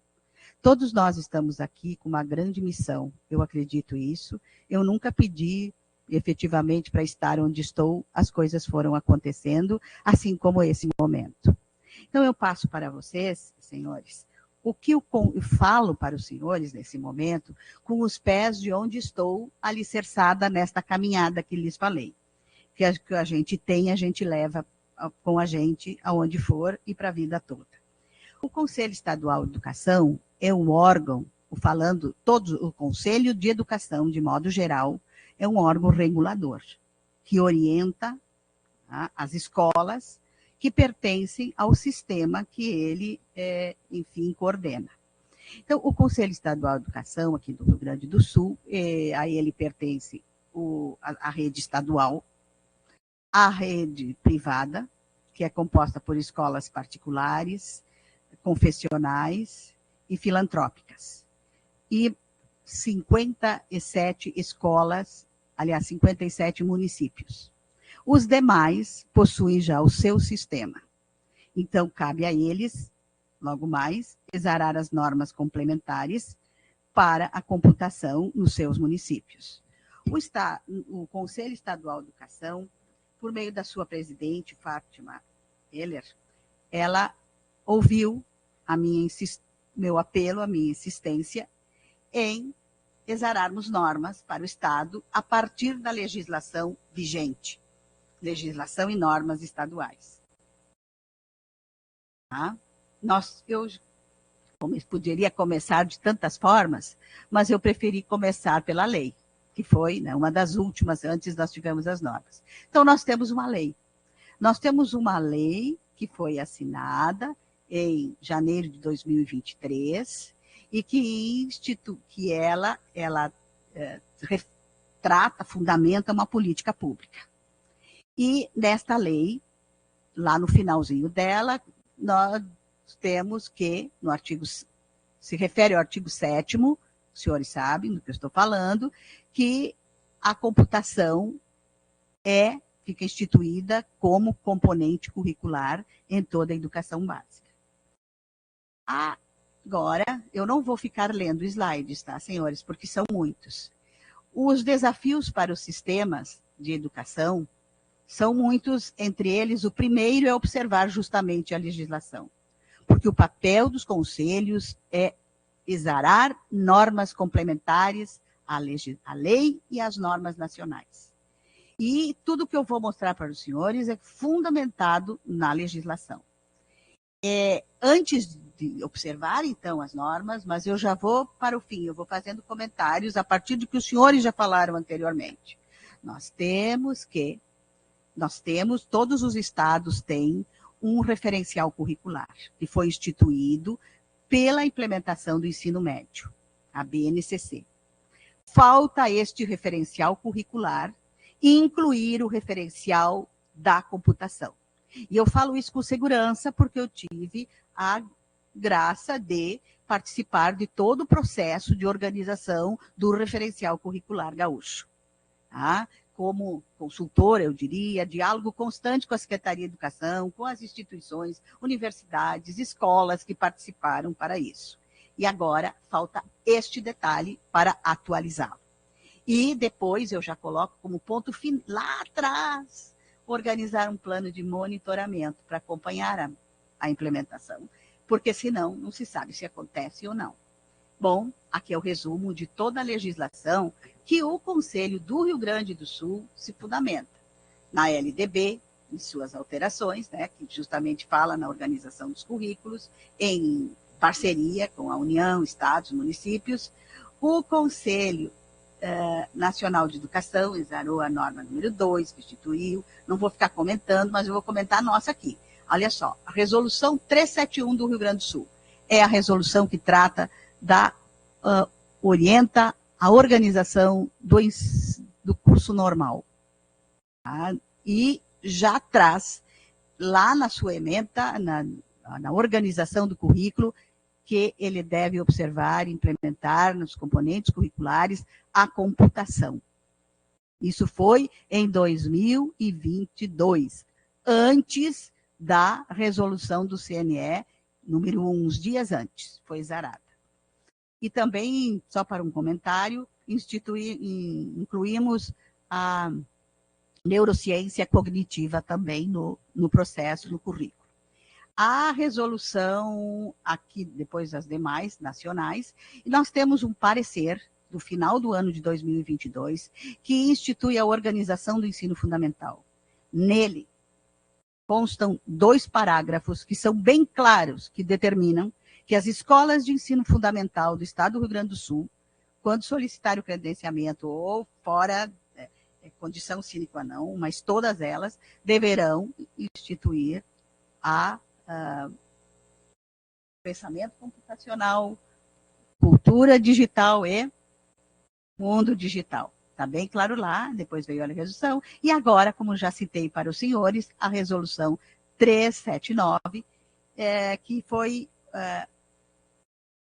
D: Todos nós estamos aqui com uma grande missão, eu acredito isso. Eu nunca pedi efetivamente para estar onde estou, as coisas foram acontecendo, assim como esse momento. Então eu passo para vocês, senhores, o que eu falo para os senhores nesse momento, com os pés de onde estou alicerçada nesta caminhada que lhes falei. Que a gente tem, a gente leva com a gente aonde for e para a vida toda. O Conselho Estadual de Educação é um órgão, o Conselho de Educação, de modo geral, é um órgão regulador, que orienta as escolas que pertencem ao sistema que ele, enfim, coordena. Então, o Conselho Estadual de Educação, aqui do Rio Grande do Sul, a ele pertence a rede estadual, a rede privada, que é composta por escolas particulares, confessionais e filantrópicas. E 57 escolas, aliás, 57 municípios. Os demais possuem já o seu sistema. Então, cabe a eles, logo mais, exarar as normas complementares para a computação nos seus municípios. O Conselho Estadual de Educação, por meio da sua presidente, Fátima Heller, ela ouviu meu apelo, a minha insistência em exararmos normas para o Estado a partir da legislação vigente, legislação e normas estaduais. Eu poderia começar de tantas formas, mas eu preferi começar pela lei, que foi, né, uma das últimas, antes nós tivemos as normas. Então, nós temos uma lei. Nós temos uma lei que foi assinada em janeiro de 2023, e que ela retrata, fundamenta uma política pública. E nesta lei, lá no finalzinho dela, nós temos que, no artigo, se refere ao artigo 7º, os senhores sabem do que eu estou falando, que a computação fica instituída como componente curricular em toda a educação básica. Agora, eu não vou ficar lendo slides, tá, senhores, porque são muitos. Os desafios para os sistemas de educação são muitos, entre eles, o primeiro é observar justamente a legislação, porque o papel dos conselhos é exarar normas complementares à lei e às normas nacionais. E tudo que eu vou mostrar para os senhores é fundamentado na legislação. Antes de observar, então, as normas, mas eu já vou para o fim, eu vou fazendo comentários a partir do que os senhores já falaram anteriormente. Todos os estados têm um referencial curricular, que foi instituído pela implementação do ensino médio, a BNCC. Falta este referencial curricular incluir o referencial da computação. E eu falo isso com segurança porque eu tive a graça de participar de todo o processo de organização do referencial curricular gaúcho. Tá? Como consultora, eu diria, diálogo constante com a Secretaria de Educação, com as instituições, universidades, escolas que participaram para isso. E agora falta este detalhe para atualizá-lo. E depois eu já coloco como ponto lá atrás, organizar um plano de monitoramento para acompanhar a implementação, porque senão não se sabe se acontece ou não. Bom, aqui é o resumo de toda a legislação que o Conselho do Rio Grande do Sul se fundamenta. Na LDB, em suas alterações, né, que justamente fala na organização dos currículos, em parceria com a União, estados, municípios, o Conselho Nacional de Educação exarou a norma número 2, que instituiu, não vou ficar comentando, mas eu vou comentar a nossa aqui. Olha só, a resolução 371 do Rio Grande do Sul é a resolução que trata orienta a organização do curso normal. Tá? E já traz lá na sua ementa, na organização do currículo, que ele deve observar e implementar nos componentes curriculares a computação. Isso foi em 2022, antes da resolução do CNE, número 1, uns dias antes, foi exarada. E também, só para um comentário, incluímos a neurociência cognitiva também no processo, no currículo. A resolução, aqui depois as demais nacionais, e nós temos um parecer do final do ano de 2022, que institui a organização do ensino fundamental. Nele constam 2 parágrafos que são bem claros, que determinam que as escolas de ensino fundamental do Estado do Rio Grande do Sul, quando solicitarem o credenciamento ou fora condição sine qua non, mas todas elas deverão instituir pensamento computacional, cultura digital e mundo digital. Está bem claro lá, depois veio a resolução, e agora, como já citei para os senhores, a resolução 379, que foi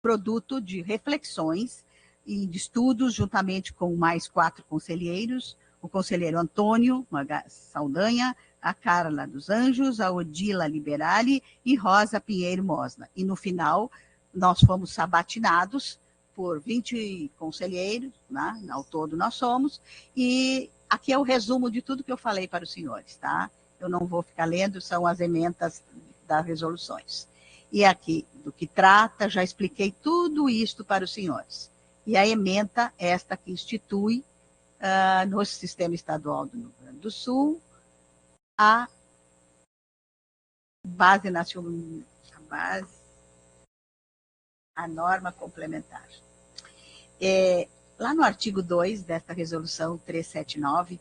D: produto de reflexões e de estudos, juntamente com mais 4 conselheiros, o conselheiro Antônio Saldanha, a Carla dos Anjos, a Odila Liberali e Rosa Pinheiro Mosna. E no final, nós fomos sabatinados por 20 conselheiros, né? Ao todo nós somos, e aqui é o resumo de tudo que eu falei para os senhores, tá? Eu não vou ficar lendo, são as emendas das resoluções. E aqui, do que trata, já expliquei tudo isto para os senhores. E a ementa, esta que institui no Sistema Estadual do Rio Grande do Sul, a base nacional, a norma complementar. Lá no artigo 2 desta resolução 379,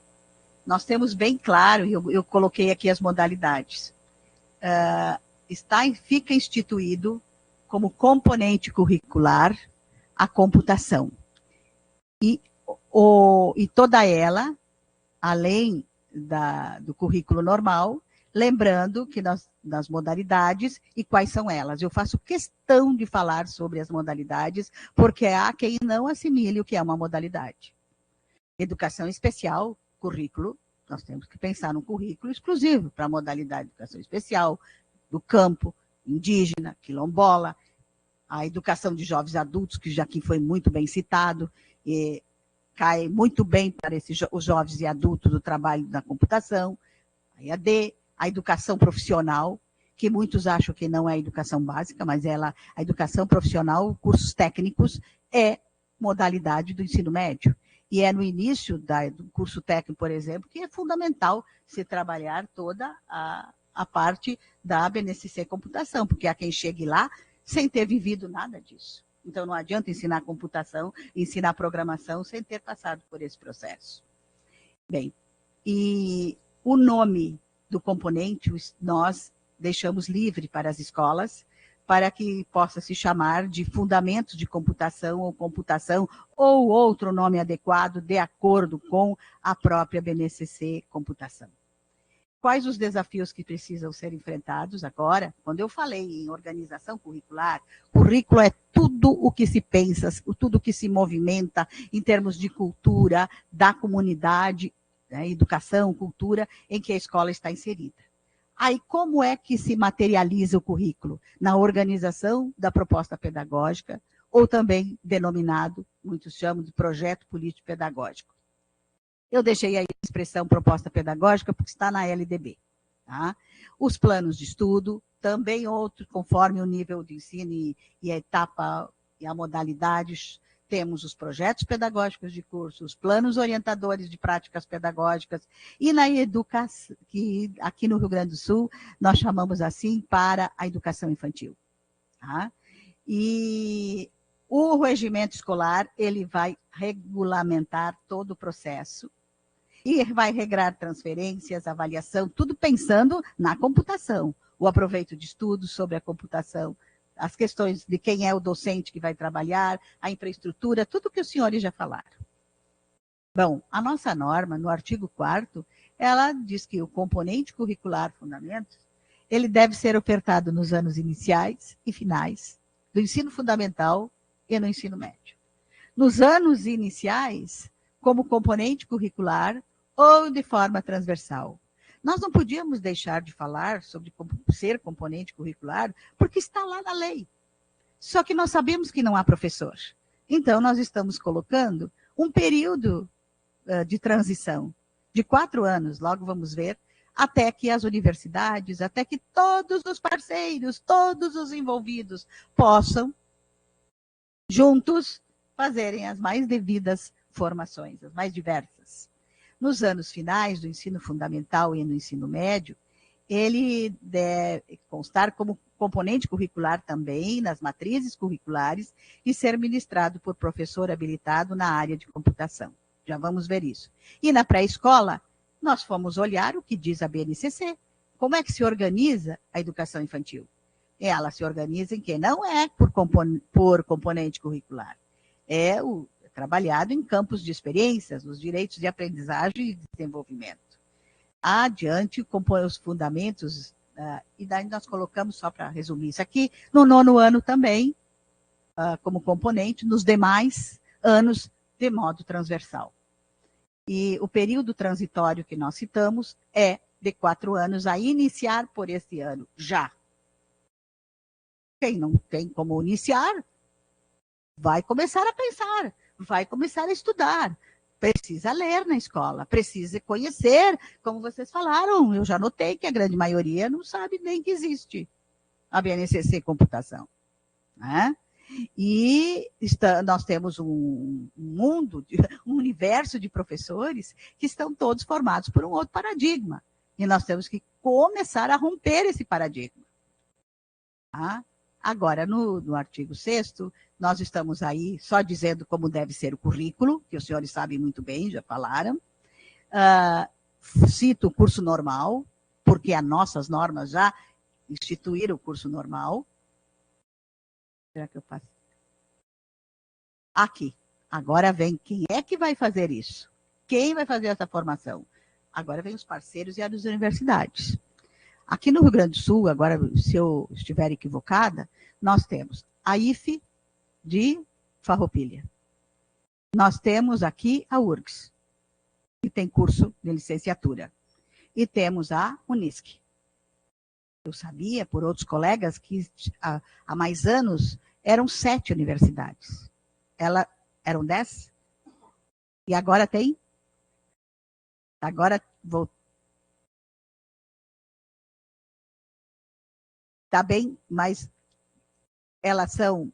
D: nós temos bem claro, e eu coloquei aqui as modalidades, fica instituído como componente curricular a computação. E toda ela, além do currículo normal, lembrando que das modalidades e quais são elas. Eu faço questão de falar sobre as modalidades, porque há quem não assimile o que é uma modalidade. Educação especial, currículo, nós temos que pensar num currículo exclusivo para a modalidade de educação especial, do campo, indígena, quilombola, a educação de jovens adultos, que já aqui foi muito bem citado, e cai muito bem para os jovens e adultos do trabalho da computação, a EAD, a educação profissional, que muitos acham que não é educação básica, mas a educação profissional, cursos técnicos, é modalidade do ensino médio. E é no início do curso técnico, por exemplo, que é fundamental se trabalhar toda a parte da BNCC Computação, porque há quem chegue lá sem ter vivido nada disso. Então, não adianta ensinar computação, ensinar programação sem ter passado por esse processo. Bem, e o nome do componente nós deixamos livre para as escolas, para que possa se chamar de fundamentos de computação ou outro nome adequado de acordo com a própria BNCC Computação. Quais os desafios que precisam ser enfrentados agora? Quando eu falei em organização curricular, currículo é tudo o que se pensa, tudo o que se movimenta em termos de cultura, da comunidade, né, educação, cultura, em que a escola está inserida. Aí, como é que se materializa o currículo? Na organização da proposta pedagógica, ou também denominado, muitos chamam de projeto político-pedagógico. Eu deixei aí a expressão proposta pedagógica, porque está na LDB. Tá? Os planos de estudo, também outros, conforme o nível de ensino e a etapa e a modalidade. Temos os projetos pedagógicos de curso, os planos orientadores de práticas pedagógicas, e na educação, que aqui no Rio Grande do Sul, nós chamamos assim para a educação infantil. Tá? E o regimento escolar, ele vai regulamentar todo o processo, e vai regrar transferências, avaliação, tudo pensando na computação, o aproveito de estudos sobre a computação, as questões de quem é o docente que vai trabalhar, a infraestrutura, tudo que os senhores já falaram. Bom, a nossa norma, no artigo 4º, ela diz que o componente curricular fundamentos, ele deve ser ofertado nos anos iniciais e finais do ensino fundamental e no ensino médio. Nos anos iniciais, como componente curricular ou de forma transversal. Nós não podíamos deixar de falar sobre ser componente curricular, porque está lá na lei. Só que nós sabemos que não há professor. Então, nós estamos colocando um período de transição, de 4 anos, logo vamos ver, até que as universidades, até que todos os parceiros, todos os envolvidos possam, juntos, fazerem as mais devidas formações, as mais diversas. Nos anos finais do ensino fundamental e no ensino médio, ele deve constar como componente curricular também nas matrizes curriculares e ser ministrado por professor habilitado na área de computação. Já vamos ver isso. E na pré-escola, nós fomos olhar o que diz a BNCC. Como é que se organiza a educação infantil? Ela se organiza em que não é por componente curricular. É trabalhado em campos de experiências, nos direitos de aprendizagem e desenvolvimento. Adiante, compõe os fundamentos, e daí nós colocamos, só para resumir isso aqui, no 9º ano também, como componente, nos demais anos, de modo transversal. E o período transitório que nós citamos é de 4 anos, a iniciar por esse ano, já. Quem não tem como iniciar, vai começar a pensar, vai começar a estudar, precisa ler na escola, precisa conhecer, como vocês falaram, eu já notei que a grande maioria não sabe nem que existe a BNCC Computação. Né? E nós temos um mundo, um universo de professores que estão todos formados por um outro paradigma, e nós temos que começar a romper esse paradigma. Tá? Agora, no artigo 6º, nós estamos aí só dizendo como deve ser o currículo, que os senhores sabem muito bem, já falaram. Cito o curso normal, porque as nossas normas já instituir o curso normal. Será que eu passo? Aqui. Agora vem quem é que vai fazer isso? Quem vai fazer essa formação? Agora vem os parceiros e as universidades. Aqui no Rio Grande do Sul, agora, se eu estiver equivocada, nós temos a IFE de Farroupilha. Nós temos aqui a URGS, que tem curso de licenciatura. E temos a Unisc. Eu sabia, por outros colegas, que há mais anos eram 7 universidades. Eram 10? E agora tem? Agora vou. Tá bem, mas elas são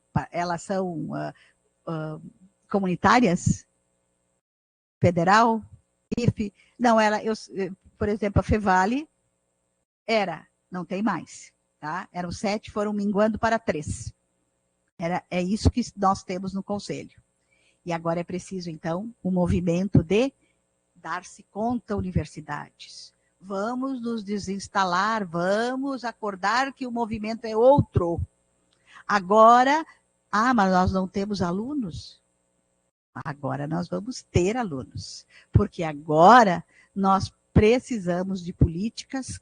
D: comunitárias? Federal? IFE? Não, por exemplo, a Fevale não tem mais. Tá? Eram 7, foram minguando para 3. É isso que nós temos no Conselho. E agora é preciso, então, um movimento de dar-se conta, universidades. Vamos nos desinstalar, vamos acordar que o movimento é outro. Agora, mas nós não temos alunos? Agora nós vamos ter alunos, porque agora nós precisamos de políticas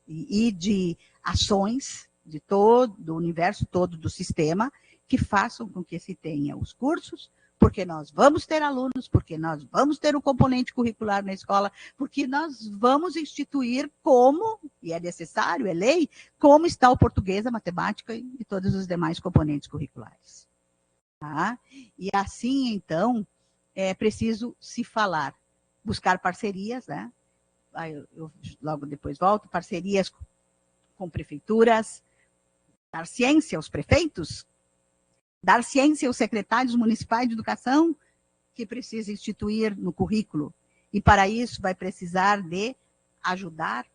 D: e de ações de todo o universo todo do sistema que façam com que se tenha os cursos, porque nós vamos ter alunos, porque nós vamos ter um componente curricular na escola, porque nós vamos instituir e é necessário, é lei, como está o português, a matemática e todos os demais componentes curriculares. Tá? E assim, então, é preciso se falar, buscar parcerias, né? Eu logo depois volto, parcerias com prefeituras, dar ciência aos prefeitos, dar ciência aos secretários municipais de educação, que precisa instituir no currículo. E para isso vai precisar de ajudar,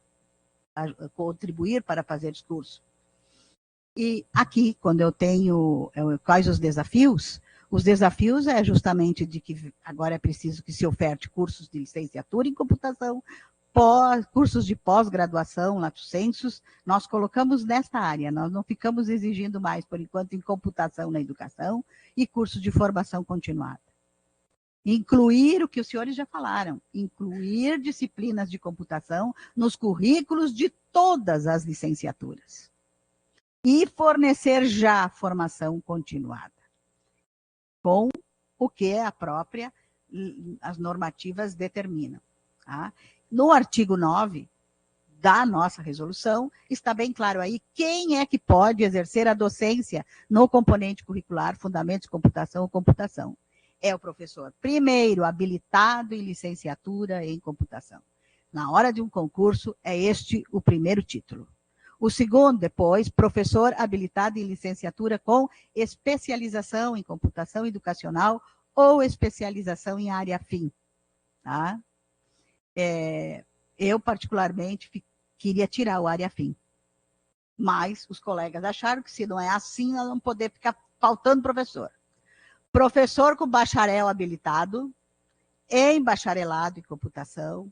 D: contribuir para fazer discurso. E aqui, quando eu tenho quais os desafios é justamente de que agora é preciso que se oferte cursos de licenciatura em computação, cursos de pós-graduação, lato sensus, nós colocamos nesta área, nós não ficamos exigindo mais, por enquanto, em computação na educação e cursos de formação continuada. Incluir o que os senhores já falaram, incluir disciplinas de computação nos currículos de todas as licenciaturas. E fornecer já formação continuada, com o que as normativas determinam. Tá? No artigo 9 da nossa resolução, está bem claro aí quem é que pode exercer a docência no componente curricular, fundamentos de computação ou computação. É o professor, primeiro, habilitado em licenciatura em computação. Na hora de um concurso, é este o primeiro título. O segundo, depois, professor habilitado em licenciatura com especialização em computação educacional ou especialização em área afim. Tá? Eu, particularmente, queria tirar o área afim. Mas os colegas acharam que se não é assim, nós vamos poder ficar faltando professor. Professor com bacharel habilitado, em bacharelado em computação,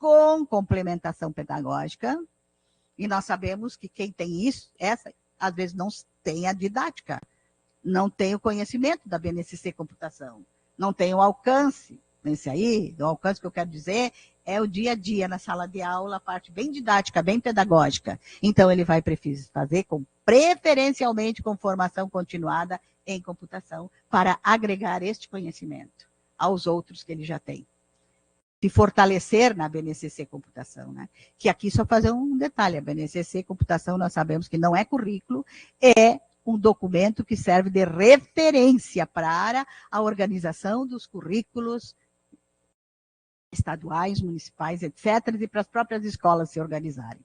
D: com complementação pedagógica, e nós sabemos que quem tem isso, às vezes não tem a didática, não tem o conhecimento da BNCC Computação, não tem o alcance. Esse aí, o alcance que eu quero dizer, é o dia a dia na sala de aula, a parte bem didática, bem pedagógica. Então, ele vai fazer preferencialmente com formação continuada em computação, para agregar este conhecimento aos outros que ele já tem. Se fortalecer na BNCC Computação, né? Que aqui só fazer um detalhe, a BNCC Computação nós sabemos que não é currículo, é um documento que serve de referência para a organização dos currículos estaduais, municipais, etc., e para as próprias escolas se organizarem.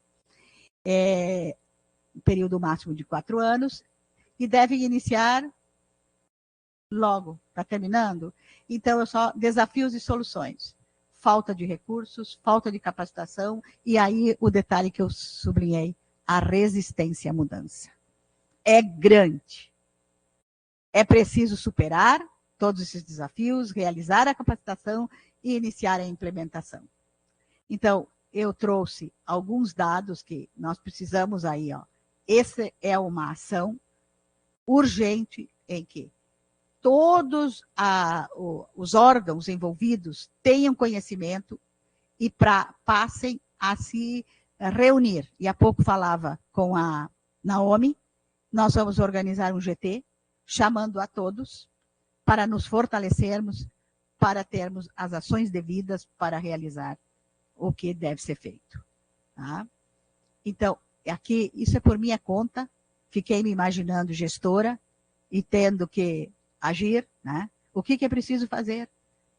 D: Um período máximo de 4 anos, e devem iniciar logo, está terminando? Então, desafios e soluções. Falta de recursos, falta de capacitação, e aí o detalhe que eu sublinhei, a resistência à mudança. É grande. É preciso superar todos esses desafios, realizar a capacitação e iniciar a implementação. Então, eu trouxe alguns dados que nós precisamos aí, ó. Essa é uma ação urgente em que todos os órgãos envolvidos tenham conhecimento e passem a se reunir. E há pouco falava com a Naomi, nós vamos organizar um GT, chamando a todos para nos fortalecermos, para termos as ações devidas para realizar o que deve ser feito. Tá? Então, aqui, isso é por minha conta, fiquei me imaginando gestora e tendo que agir, né? O que é preciso fazer?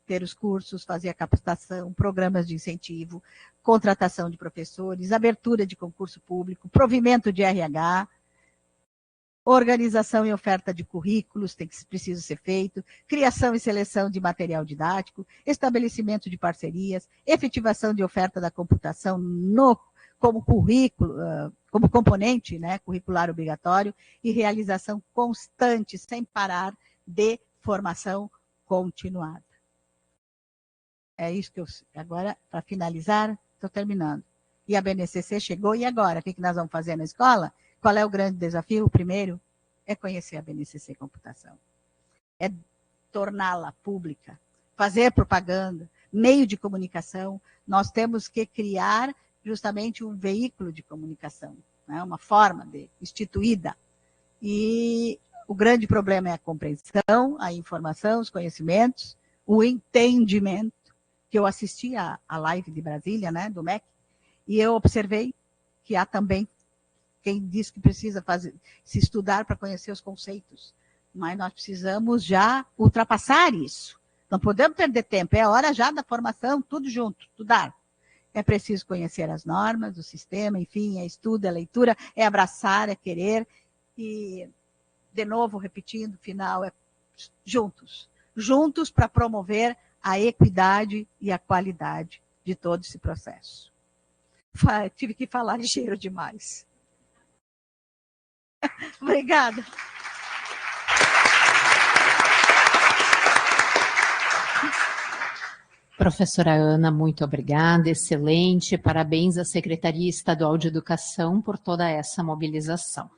D: Ter os cursos, fazer a capacitação, programas de incentivo, contratação de professores, abertura de concurso público, provimento de RH, organização e oferta de currículos, precisa ser feito, criação e seleção de material didático, estabelecimento de parcerias, efetivação de oferta da computação como currículo, como componente, né, curricular obrigatório, e realização constante, sem parar, de formação continuada. É isso que eu... Agora, para finalizar, estou terminando. E a BNCC chegou, e agora? O que nós vamos fazer na escola? Qual é o grande desafio? O primeiro é conhecer a BNCC Computação. É torná-la pública, fazer propaganda, meio de comunicação. Nós temos que criar justamente um veículo de comunicação, né? Uma forma instituída. E o grande problema é a compreensão, a informação, os conhecimentos, o entendimento, que eu assisti à live de Brasília, né, do MEC, e eu observei que há também quem diz que precisa se estudar para conhecer os conceitos, mas nós precisamos já ultrapassar isso. Não podemos perder tempo, é hora já da formação, tudo junto, estudar. É preciso conhecer as normas, o sistema, enfim, é estudo, é leitura, é abraçar, é querer, e, de novo, repetindo, final, é juntos. Juntos para promover a equidade e a qualidade de todo esse processo. Tive que falar ligeiro demais. Obrigada.
A: Professora Ana, muito obrigada, excelente. Parabéns à Secretaria Estadual de Educação por toda essa mobilização.